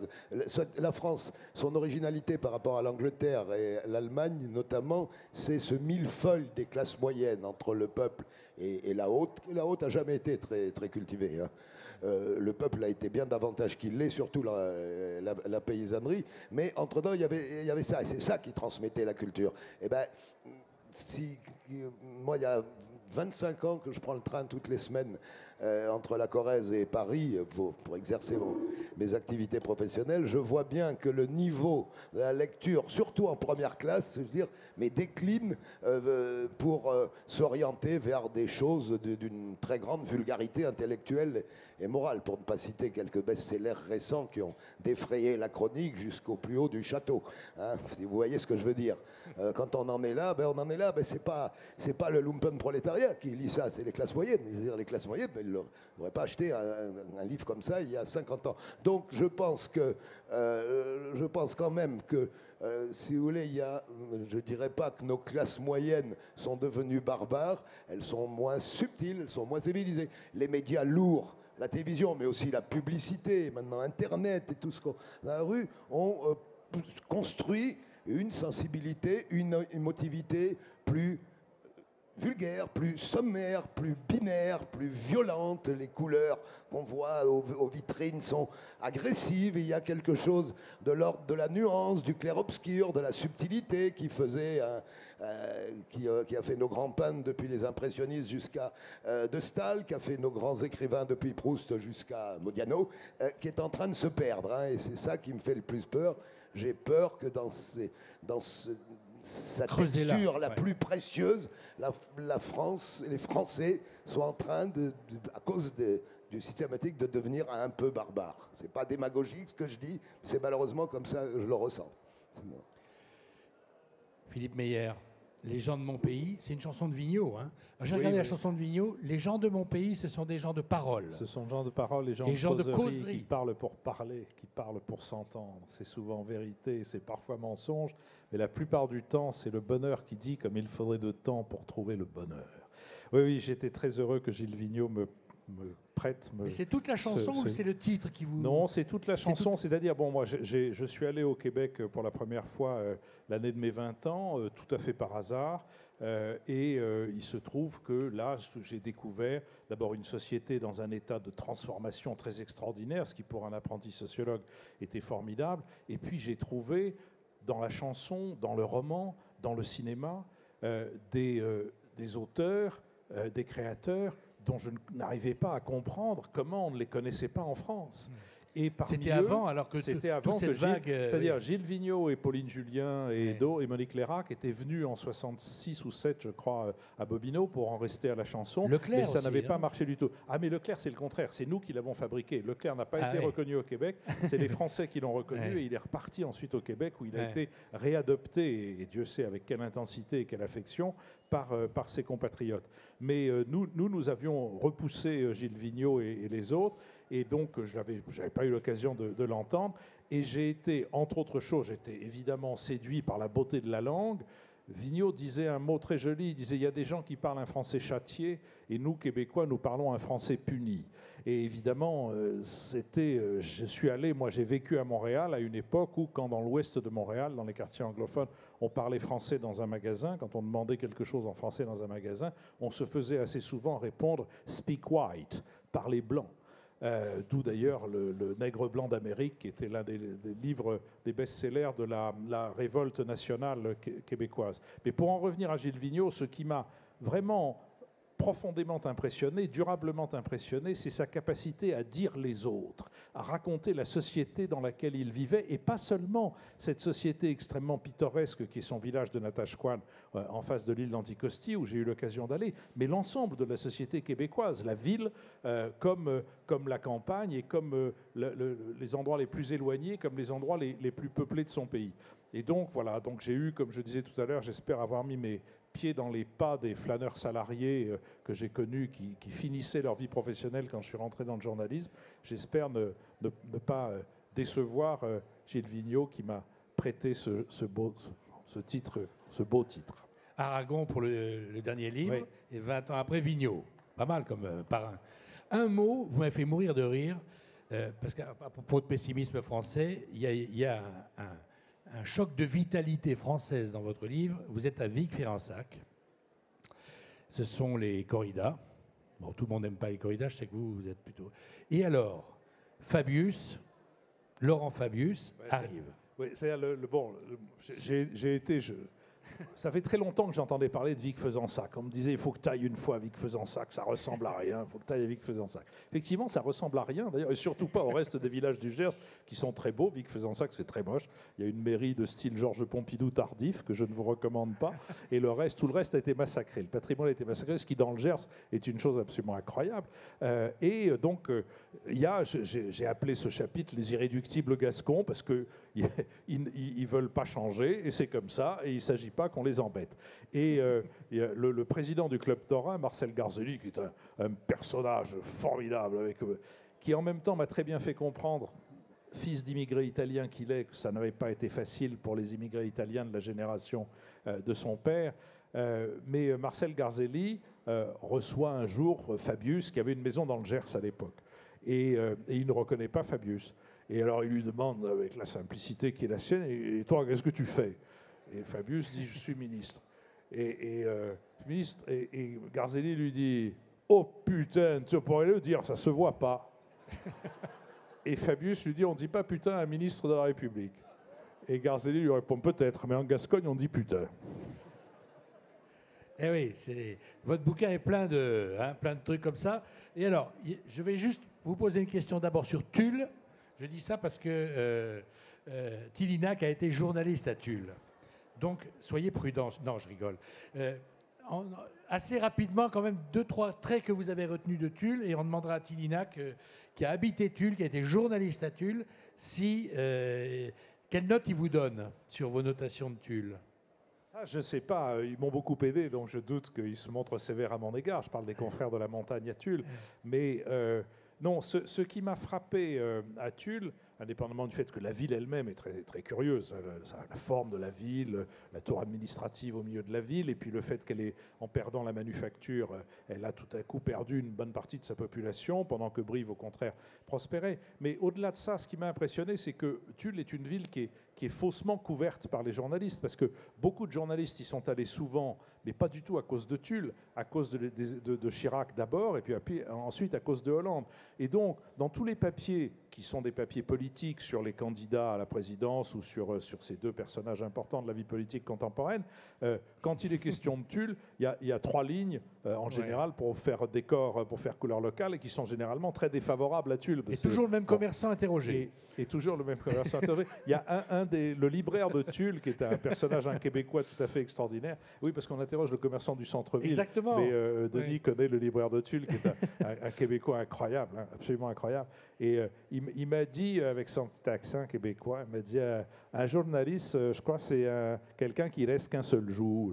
la France, son originalité par rapport à l'Angleterre et l'Allemagne notamment, c'est ce millefeuille des classes moyennes entre le peuple et la haute. La haute n'a jamais été très, très cultivée. Le peuple a été bien davantage qu'il l'est, surtout la paysannerie. Mais entre-temps, il y avait ça, et c'est ça qui transmettait la culture. Moi, il y a 25 ans que je prends le train toutes les semaines entre la Corrèze et Paris pour exercer mes activités professionnelles, je vois bien que le niveau de la lecture, surtout en première classe, décline pour s'orienter vers des choses d'une très grande vulgarité intellectuelle et morale, pour ne pas citer quelques best-sellers récents qui ont défrayé la chronique jusqu'au plus haut du château. Si vous voyez ce que je veux dire. Quand on en est là, c'est pas le lumpen prolétariat qui lit ça, c'est les classes moyennes. Je veux dire, les classes moyennes, elles n'aurait pas acheté un livre comme ça il y a 50 ans. Donc je pense quand même que, si vous voulez, je ne dirais pas que nos classes moyennes sont devenues barbares, elles sont moins subtiles, elles sont moins civilisées. Les médias lourds, la télévision, mais aussi la publicité, maintenant Internet et tout ce qu'on a dans la rue, ont construit une sensibilité, une émotivité plus vulgaire, plus sommaire, plus binaire, plus violente. Les couleurs qu'on voit aux vitrines sont agressives. Et il y a quelque chose de l'ordre de la nuance, du clair-obscur, de la subtilité qui a fait nos grands peintres depuis les impressionnistes jusqu'à de Staël, qui a fait nos grands écrivains depuis Proust jusqu'à Modiano, qui est en train de se perdre. Et c'est ça qui me fait le plus peur. J'ai peur que dans sa texture la plus précieuse, la France, les Français soient en train, à cause du systématique, de devenir un peu barbares. C'est pas démagogique ce que je dis, c'est malheureusement comme ça que je le ressens. Philippe Meyer, Les gens de mon pays, c'est une chanson de Vigneault. Hein. J'ai regardé la chanson de Vigneault. Les gens de mon pays, ce sont des gens de parole. Ce sont des gens de parole, les gens de causerie, qui parlent pour parler, qui parlent pour s'entendre. C'est souvent vérité, c'est parfois mensonge, mais la plupart du temps, c'est le bonheur qui dit comme il faudrait de temps pour trouver le bonheur. Oui, j'étais très heureux que Gilles Vigneault me prête. Mais c'est toute la chanson ou c'est le titre qui vous... Non, c'est toute la chanson. C'est-à-dire, bon, moi, je suis allé au Québec pour la première fois l'année de mes 20 ans, tout à fait par hasard. Il se trouve que là, j'ai découvert d'abord une société dans un état de transformation très extraordinaire, ce qui pour un apprenti sociologue était formidable. Et puis j'ai trouvé dans la chanson, dans le roman, dans le cinéma, des auteurs, des créateurs dont je n'arrivais pas à comprendre comment on ne les connaissait pas en France. Et c'était avant, alors que c'était avant que c'est-à-dire Gilles Vigneault et Pauline Julien et Monique Lérac étaient venus en 66 ou 7, je crois, à Bobino pour en rester à la chanson. Leclerc mais ça aussi, n'avait pas marché du tout. Ah, mais Leclerc, c'est le contraire. C'est nous qui l'avons fabriqué. Leclerc n'a pas été reconnu au Québec. C'est les Français qui l'ont reconnu et il est reparti ensuite au Québec où il a été réadopté, et Dieu sait avec quelle intensité et quelle affection, par ses compatriotes. Mais nous avions repoussé Gilles Vigneault et les autres. Et donc, je n'avais pas eu l'occasion de l'entendre. Et j'ai été, entre autres choses, j'étais évidemment séduit par la beauté de la langue. Vigneault disait un mot très joli, il disait « il y a des gens qui parlent un français châtié, et nous, Québécois, nous parlons un français puni ». Et évidemment, je suis allé, moi j'ai vécu à Montréal à une époque où, quand dans l'ouest de Montréal, dans les quartiers anglophones, on parlait français dans un magasin, quand on demandait quelque chose en français dans un magasin, on se faisait assez souvent répondre « speak white », parler blanc. D'où d'ailleurs le Nègre blanc d'Amérique, qui était l'un des livres, des best-sellers de la révolte nationale québécoise. Mais pour en revenir à Gilles Vigneault, ce qui m'a vraiment profondément impressionné, durablement impressionné, c'est sa capacité à dire les autres, à raconter la société dans laquelle il vivait, et pas seulement cette société extrêmement pittoresque qui est son village de Natashquan, en face de l'île d'Anticosti, où j'ai eu l'occasion d'aller, mais l'ensemble de la société québécoise, la ville comme la campagne et comme les endroits les plus éloignés, comme les endroits les plus peuplés de son pays. Et donc voilà, donc j'ai eu, comme je disais tout à l'heure, j'espère avoir mis mes pieds dans les pas des flâneurs salariés que j'ai connus, qui finissaient leur vie professionnelle quand je suis rentré dans le journalisme. J'espère ne pas décevoir Gilles Vigneault qui m'a prêté ce beau titre. Aragon pour le dernier livre, oui. Et 20 ans après Vigneault. Pas mal comme parrain. Un mot, vous m'avez fait mourir de rire, parce qu'à propos de pessimisme français, il y a un choc de vitalité française dans votre livre. Vous êtes à Vic-Ferensac. Ce sont les corridas. Bon, tout le monde n'aime pas les corridas, je sais que vous êtes plutôt... Et alors, Laurent Fabius arrive. Oui, c'est-à-dire j'ai été... Ça fait très longtemps que j'entendais parler de Vic-Fezensac. On me disait, il faut que tu ailles une fois à Vic-Fezensac, ça ressemble à rien, il faut que tu ailles à Vic-Fezensac. Effectivement, ça ressemble à rien, d'ailleurs, et surtout pas au reste des villages du Gers, qui sont très beaux. Vic-Fezensac, c'est très moche. Il y a une mairie de style Georges Pompidou tardif, que je ne vous recommande pas, et tout le reste a été massacré. Le patrimoine a été massacré, ce qui, dans le Gers, est une chose absolument incroyable. J'ai appelé ce chapitre « Les irréductibles gascons », parce que ils veulent pas changer, et c'est comme ça, et il ne s'agit pas qu'on les embête. Et il y a le président du Club Taurin, Marcel Garzelli, qui est un personnage formidable, qui en même temps m'a très bien fait comprendre, fils d'immigrés italiens qu'il est, que ça n'avait pas été facile pour les immigrés italiens de la génération de son père. Mais Marcel Garzelli reçoit un jour Fabius, qui avait une maison dans le Gers à l'époque. Et il ne reconnaît pas Fabius. Et alors il lui demande, avec la simplicité qui est la sienne, et toi, qu'est-ce que tu fais? Et Fabius dit, je suis ministre. Et Garzelli lui dit, oh putain, tu pourrais le dire, ça se voit pas. Et Fabius lui dit, on ne dit pas putain à un ministre de la République. Et Garzelli lui répond, peut-être, mais en Gascogne, on dit putain. Eh oui, votre bouquin est plein de trucs comme ça. Et alors, je vais juste vous poser une question d'abord sur Tulle. Je dis ça parce que Tillinac a été journaliste à Tulle. Donc, soyez prudents. Non, je rigole. Assez rapidement, quand même, 2-3 traits que vous avez retenus de Tulle, et on demandera à Tillinac, qui a habité Tulle, qui a été journaliste à Tulle, quelle note il vous donne sur vos notations de Tulle. Ça, je ne sais pas. Ils m'ont beaucoup aidé, donc je doute qu'ils se montrent sévères à mon égard. Je parle des confrères de la montagne à Tulle. Mais non, ce qui m'a frappé à Tulle, indépendamment du fait que la ville elle-même est très, très curieuse, la forme de la ville, la tour administrative au milieu de la ville, et puis le fait qu'elle est, en perdant la manufacture, elle a tout à coup perdu une bonne partie de sa population, pendant que Brive, au contraire, prospérait. Mais au-delà de ça, ce qui m'a impressionné, c'est que Tulle est une ville qui est faussement couverte par les journalistes, parce que beaucoup de journalistes y sont allés souvent, mais pas du tout à cause de Tulle, à cause de Chirac d'abord, et puis ensuite à cause de Hollande. Et donc, dans tous les papiers qui sont des papiers politiques sur les candidats à la présidence ou sur ces deux personnages importants de la vie politique contemporaine, quand il est question de Tulle, il y a 3 lignes en général pour faire décor, pour faire couleur locale, et qui sont généralement très défavorables à Tulle. Et toujours le même commerçant interrogé. Et toujours le même commerçant interrogé. Il y a le libraire de Tulle, qui est un personnage, un Québécois tout à fait extraordinaire. Oui, parce qu'on interroge le commerçant du centre-ville. Exactement. Mais Denis connaît le libraire de Tulle, qui est un Québécois incroyable, absolument incroyable. Et il m'a dit, avec son petit accent québécois, il m'a dit, un journaliste, je crois que c'est quelqu'un qui reste qu'un seul jour.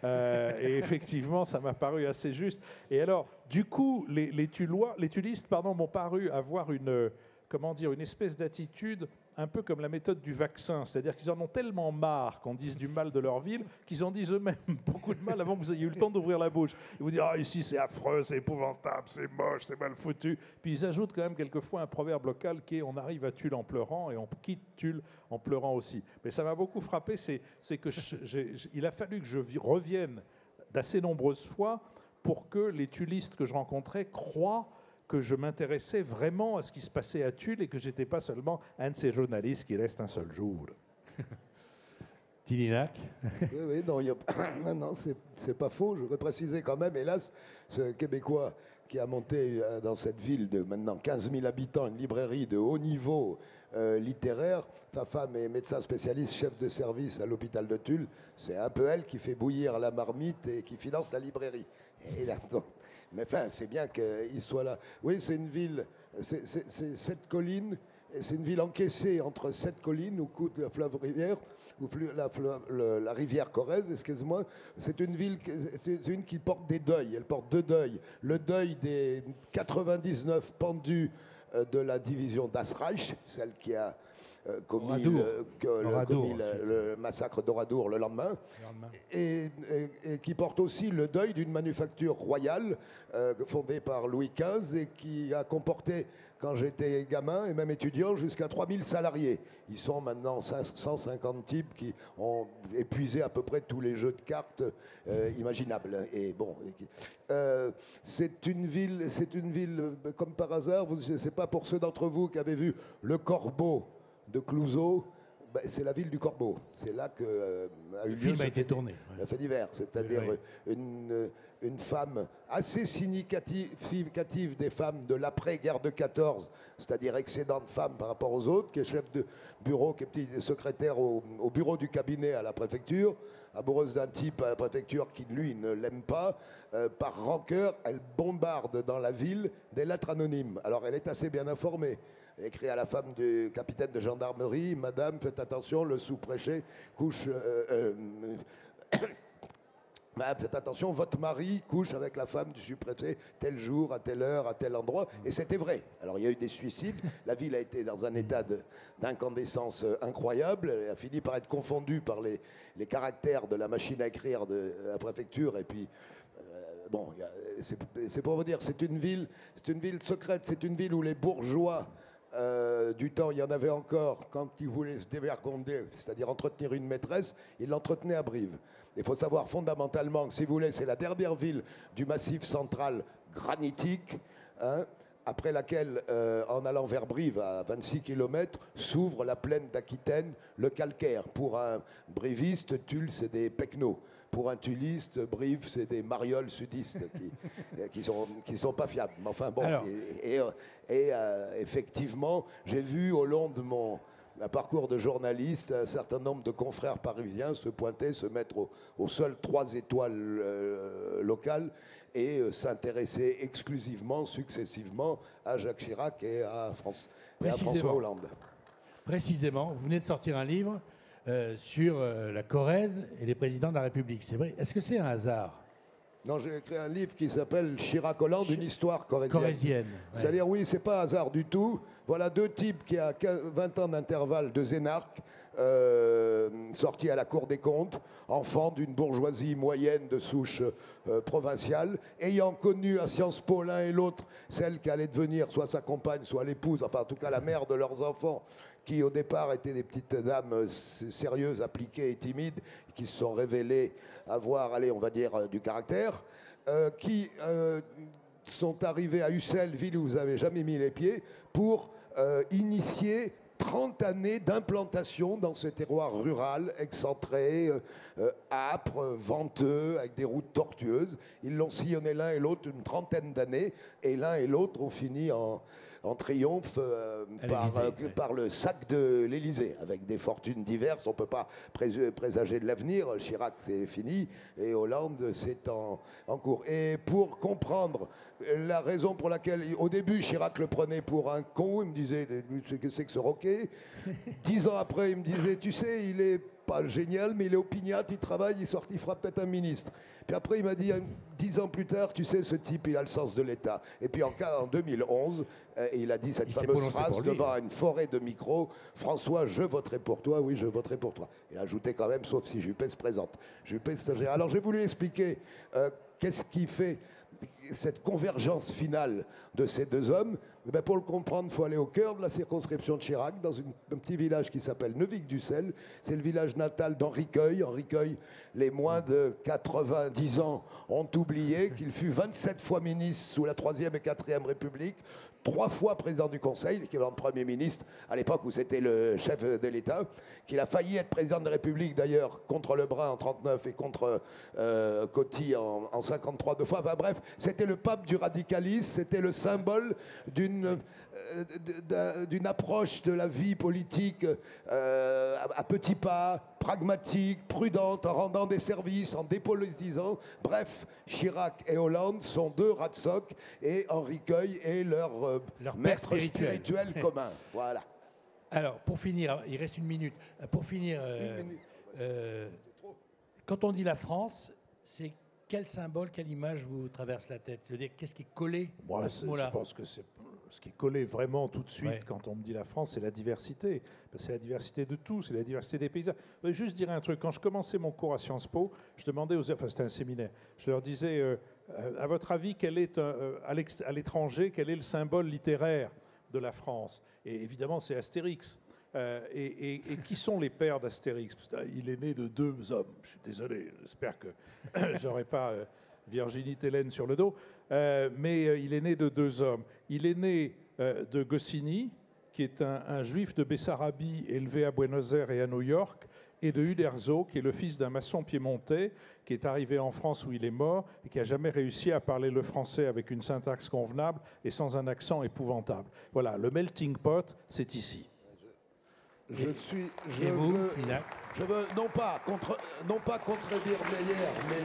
Et effectivement, ça m'a paru assez juste. Et alors, du coup, les Tullistes m'ont paru avoir une espèce d'attitude un peu comme la méthode du vaccin, c'est-à-dire qu'ils en ont tellement marre qu'on dise du mal de leur ville qu'ils en disent eux-mêmes beaucoup de mal avant que vous ayez eu le temps d'ouvrir la bouche. Ils vous disent « Ah, ici c'est affreux, c'est épouvantable, c'est moche, c'est mal foutu ». Puis ils ajoutent quand même quelquefois un proverbe local qui est « On arrive à Tulle en pleurant et on quitte Tulle en pleurant aussi ». Mais ça m'a beaucoup frappé, c'est que il a fallu que je revienne d'assez nombreuses fois pour que les tullistes que je rencontrais croient que je m'intéressais vraiment à ce qui se passait à Tulle et que je n'étais pas seulement un de ces journalistes qui reste un seul jour. Tillinac. Oui, non, c'est pas faux. Je voudrais préciser quand même, hélas, ce Québécois qui a monté dans cette ville de maintenant 15 000 habitants une librairie de haut niveau littéraire. Sa femme est médecin spécialiste, chef de service à l'hôpital de Tulle. C'est un peu elle qui fait bouillir la marmite et qui finance la librairie. Et là, mais enfin, c'est bien qu'il soit là. Oui, c'est une ville, c'est cette colline, c'est une ville encaissée entre 7 collines où coule la fleuve-rivière, ou la rivière Corrèze, excuse-moi. C'est une ville qui porte des deuils. Elle porte 2 deuils. Le deuil des 99 pendus de la division d'Asreich, celle qui a commis le massacre d'Oradour le lendemain, et qui porte aussi le deuil d'une manufacture royale fondée par Louis XV et qui a comporté, quand j'étais gamin et même étudiant, jusqu'à 3000 salariés. Ils sont maintenant 150 types qui ont épuisé à peu près tous les jeux de cartes imaginables. Et bon, c'est une ville, comme par hasard, je ne sais pas pour ceux d'entre vous qui avaient vu Le Corbeau de Clouzot, c'est la ville du Corbeau. C'est là que a eu le film a été tourné. Le fait divers, c'est-à-dire une femme assez significative des femmes de l'après-guerre de 14, c'est-à-dire excédent de femmes par rapport aux autres, qui est chef de bureau, qui est petit secrétaire au bureau du cabinet à la préfecture, amoureuse d'un type à la préfecture qui, lui, ne l'aime pas. Par rancœur, elle bombarde dans la ville des lettres anonymes. Alors, elle est assez bien informée. Elle écrit à la femme du capitaine de gendarmerie: Madame, faites attention, le sous-préfet couche... Madame, faites attention, votre mari couche avec la femme du sous-préfet tel jour, à telle heure, à tel endroit. Et c'était vrai. Alors il y a eu des suicides. La ville a été dans un état d'incandescence incroyable. Elle a fini par être confondue par les caractères de la machine à écrire de la préfecture. Et puis, bon, c'est pour vous dire, c'est une ville secrète. C'est une ville où les bourgeois du temps, il y en avait encore, quand ils voulaient se dévergonder, c'est-à-dire entretenir une maîtresse, ils l'entretenaient à Brive. Il faut savoir fondamentalement que, si vous voulez, c'est la dernière ville du massif central granitique, hein, après laquelle, en allant vers Brive, à 26 km, s'ouvre la plaine d'Aquitaine, le calcaire. Pour un briviste, Tulle, c'est des pecnos. Pour un tulliste, Brive, c'est des marioles sudistes qui sont pas fiables. Mais enfin, bon, effectivement, j'ai vu au long de mon parcours de journaliste un certain nombre de confrères parisiens se pointer, se mettre aux seules 3 étoiles locales et s'intéresser exclusivement, successivement, à Jacques Chirac et à François Hollande. Précisément, vous venez de sortir un livre sur la Corrèze et les présidents de la République. C'est vrai. Est-ce que c'est un hasard? Non, j'ai écrit un livre qui s'appelle Chirac-Hollande, une histoire corrézienne. Ouais. C'est-à-dire, oui, c'est pas hasard du tout. Voilà 2 types qui, à 20 ans d'intervalle des énarques, sortis à la Cour des comptes, enfants d'une bourgeoisie moyenne de souche provinciale, ayant connu à Sciences Po l'un et l'autre celle qui allait devenir soit sa compagne, soit l'épouse, enfin en tout cas la mère de leurs enfants, qui au départ étaient des petites dames sérieuses, appliquées et timides, qui se sont révélées avoir, allez, on va dire, du caractère, qui sont arrivés à Ussel, ville où vous n'avez jamais mis les pieds, pour initier 30 années d'implantation dans ce terroir rural, excentré, âpre, venteux, avec des routes tortueuses. Ils l'ont sillonné l'un et l'autre une 30aine d'années, et l'un et l'autre ont fini en triomphe par le sac de l'Élysée, avec des fortunes diverses. On ne peut pas présager de l'avenir. Chirac, c'est fini, et Hollande, c'est en cours. Et pour comprendre la raison pour laquelle, au début, Chirac le prenait pour un con, il me disait, qu'est-ce que c'est que ce roquet? 10 ans après, il me disait, tu sais, il est pas génial, mais il est opiniâtre, il travaille, il fera peut-être un ministre. Puis après, il m'a dit, 10 ans plus tard, tu sais, ce type, il a le sens de l'État. Et puis en 2011, il a dit cette fameuse phrase devant une forêt de micros: François, je voterai pour toi, oui, je voterai pour toi. Il a ajouté quand même, sauf si Juppé se présente. Juppé, stagiaire. Alors j'ai voulu expliquer qu'est-ce qui fait cette convergence finale de ces 2 hommes. Ben pour le comprendre, il faut aller au cœur de la circonscription de Chirac, dans un petit village qui s'appelle Neuvic-du-Sel. C'est le village natal d'Henri Queuille. Henri Queuille, les moins de 90 ans ont oublié qu'il fut 27 fois ministre sous la 3e et 4e République, 3 fois président du Conseil, l'équivalent de Premier ministre, à l'époque où c'était le chef de l'État, qu'il a failli être président de la République, d'ailleurs, contre Lebrun en 39 et contre Coty en 53 2 fois. Enfin bref, c'était le pape du radicalisme, c'était le symbole d'une approche de la vie politique à petits pas, pragmatique, prudente, en rendant des services, en dépolitisant. Bref, Chirac et Hollande sont 2 rats de soc, et Henri Queuille est leur maître spirituel commun. Voilà. Alors, pour finir, il reste 1 minute. Pour finir, quand on dit la France, c'est quel symbole, quelle image vous traverse la tête? Je veux dire, qu'est-ce qui est collé à ce mot-là? Je pense que c'est ce qui est collé vraiment tout de suite quand on me dit la France, c'est la diversité. C'est la diversité de tout, c'est la diversité des paysages. Je voudrais juste dire un truc. Quand je commençais mon cours à Sciences Po, je demandais enfin c'était un séminaire, je leur disais, à votre avis, quel est, à l'étranger, quel est le symbole littéraire de la France? Et évidemment, c'est Astérix. Et qui sont les pères d'Astérix? Il est né de 2 hommes. Je suis désolé, j'espère que j'aurai pas Virginie Télène sur le dos. Mais il est né de 2 hommes. Il est né de Goscinny, qui est un juif de Bessarabie élevé à Buenos Aires et à New York, et de Uderzo, qui est le fils d'un maçon piémontais, qui est arrivé en France où il est mort, et qui n'a jamais réussi à parler le français avec une syntaxe convenable et sans un accent épouvantable. Voilà, le melting pot, c'est ici. Je vous, veux, Finac? je veux non pas contredire Meyer, mais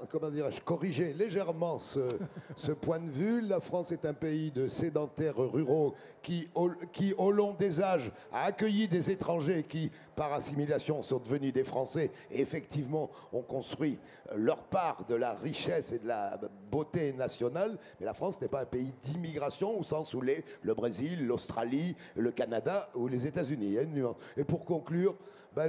comment dirais-je, corriger légèrement ce point de vue. La France est un pays de sédentaires ruraux qui, au long des âges, a accueilli des étrangers qui, par assimilation, sont devenus des Français et effectivement ont construit leur part de la richesse et de la beauté nationale. Mais la France n'est pas un pays d'immigration au sens où le Brésil, l'Australie, le Canada ou les États-Unis. Il y a une nuance. Et pour conclure,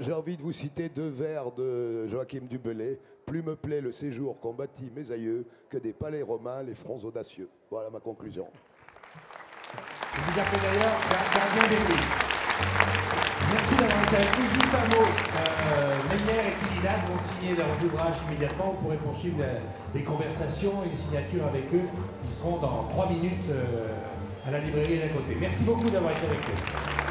j'ai envie de vous citer 2 vers de Joachim du Bellay. Plus me plaît le séjour qu'ont bâti mes aïeux que des palais romains, les fronts audacieux. Voilà ma conclusion. Je vous appelle d'ailleurs gardien des prix. Merci d'avoir été avec nous. Juste un mot. Meyer et Finac vont signer leurs ouvrages immédiatement. Vous pourrez poursuivre des conversations et des signatures avec eux. Ils seront dans 3 minutes à la librairie d'à côté. Merci beaucoup d'avoir été avec nous.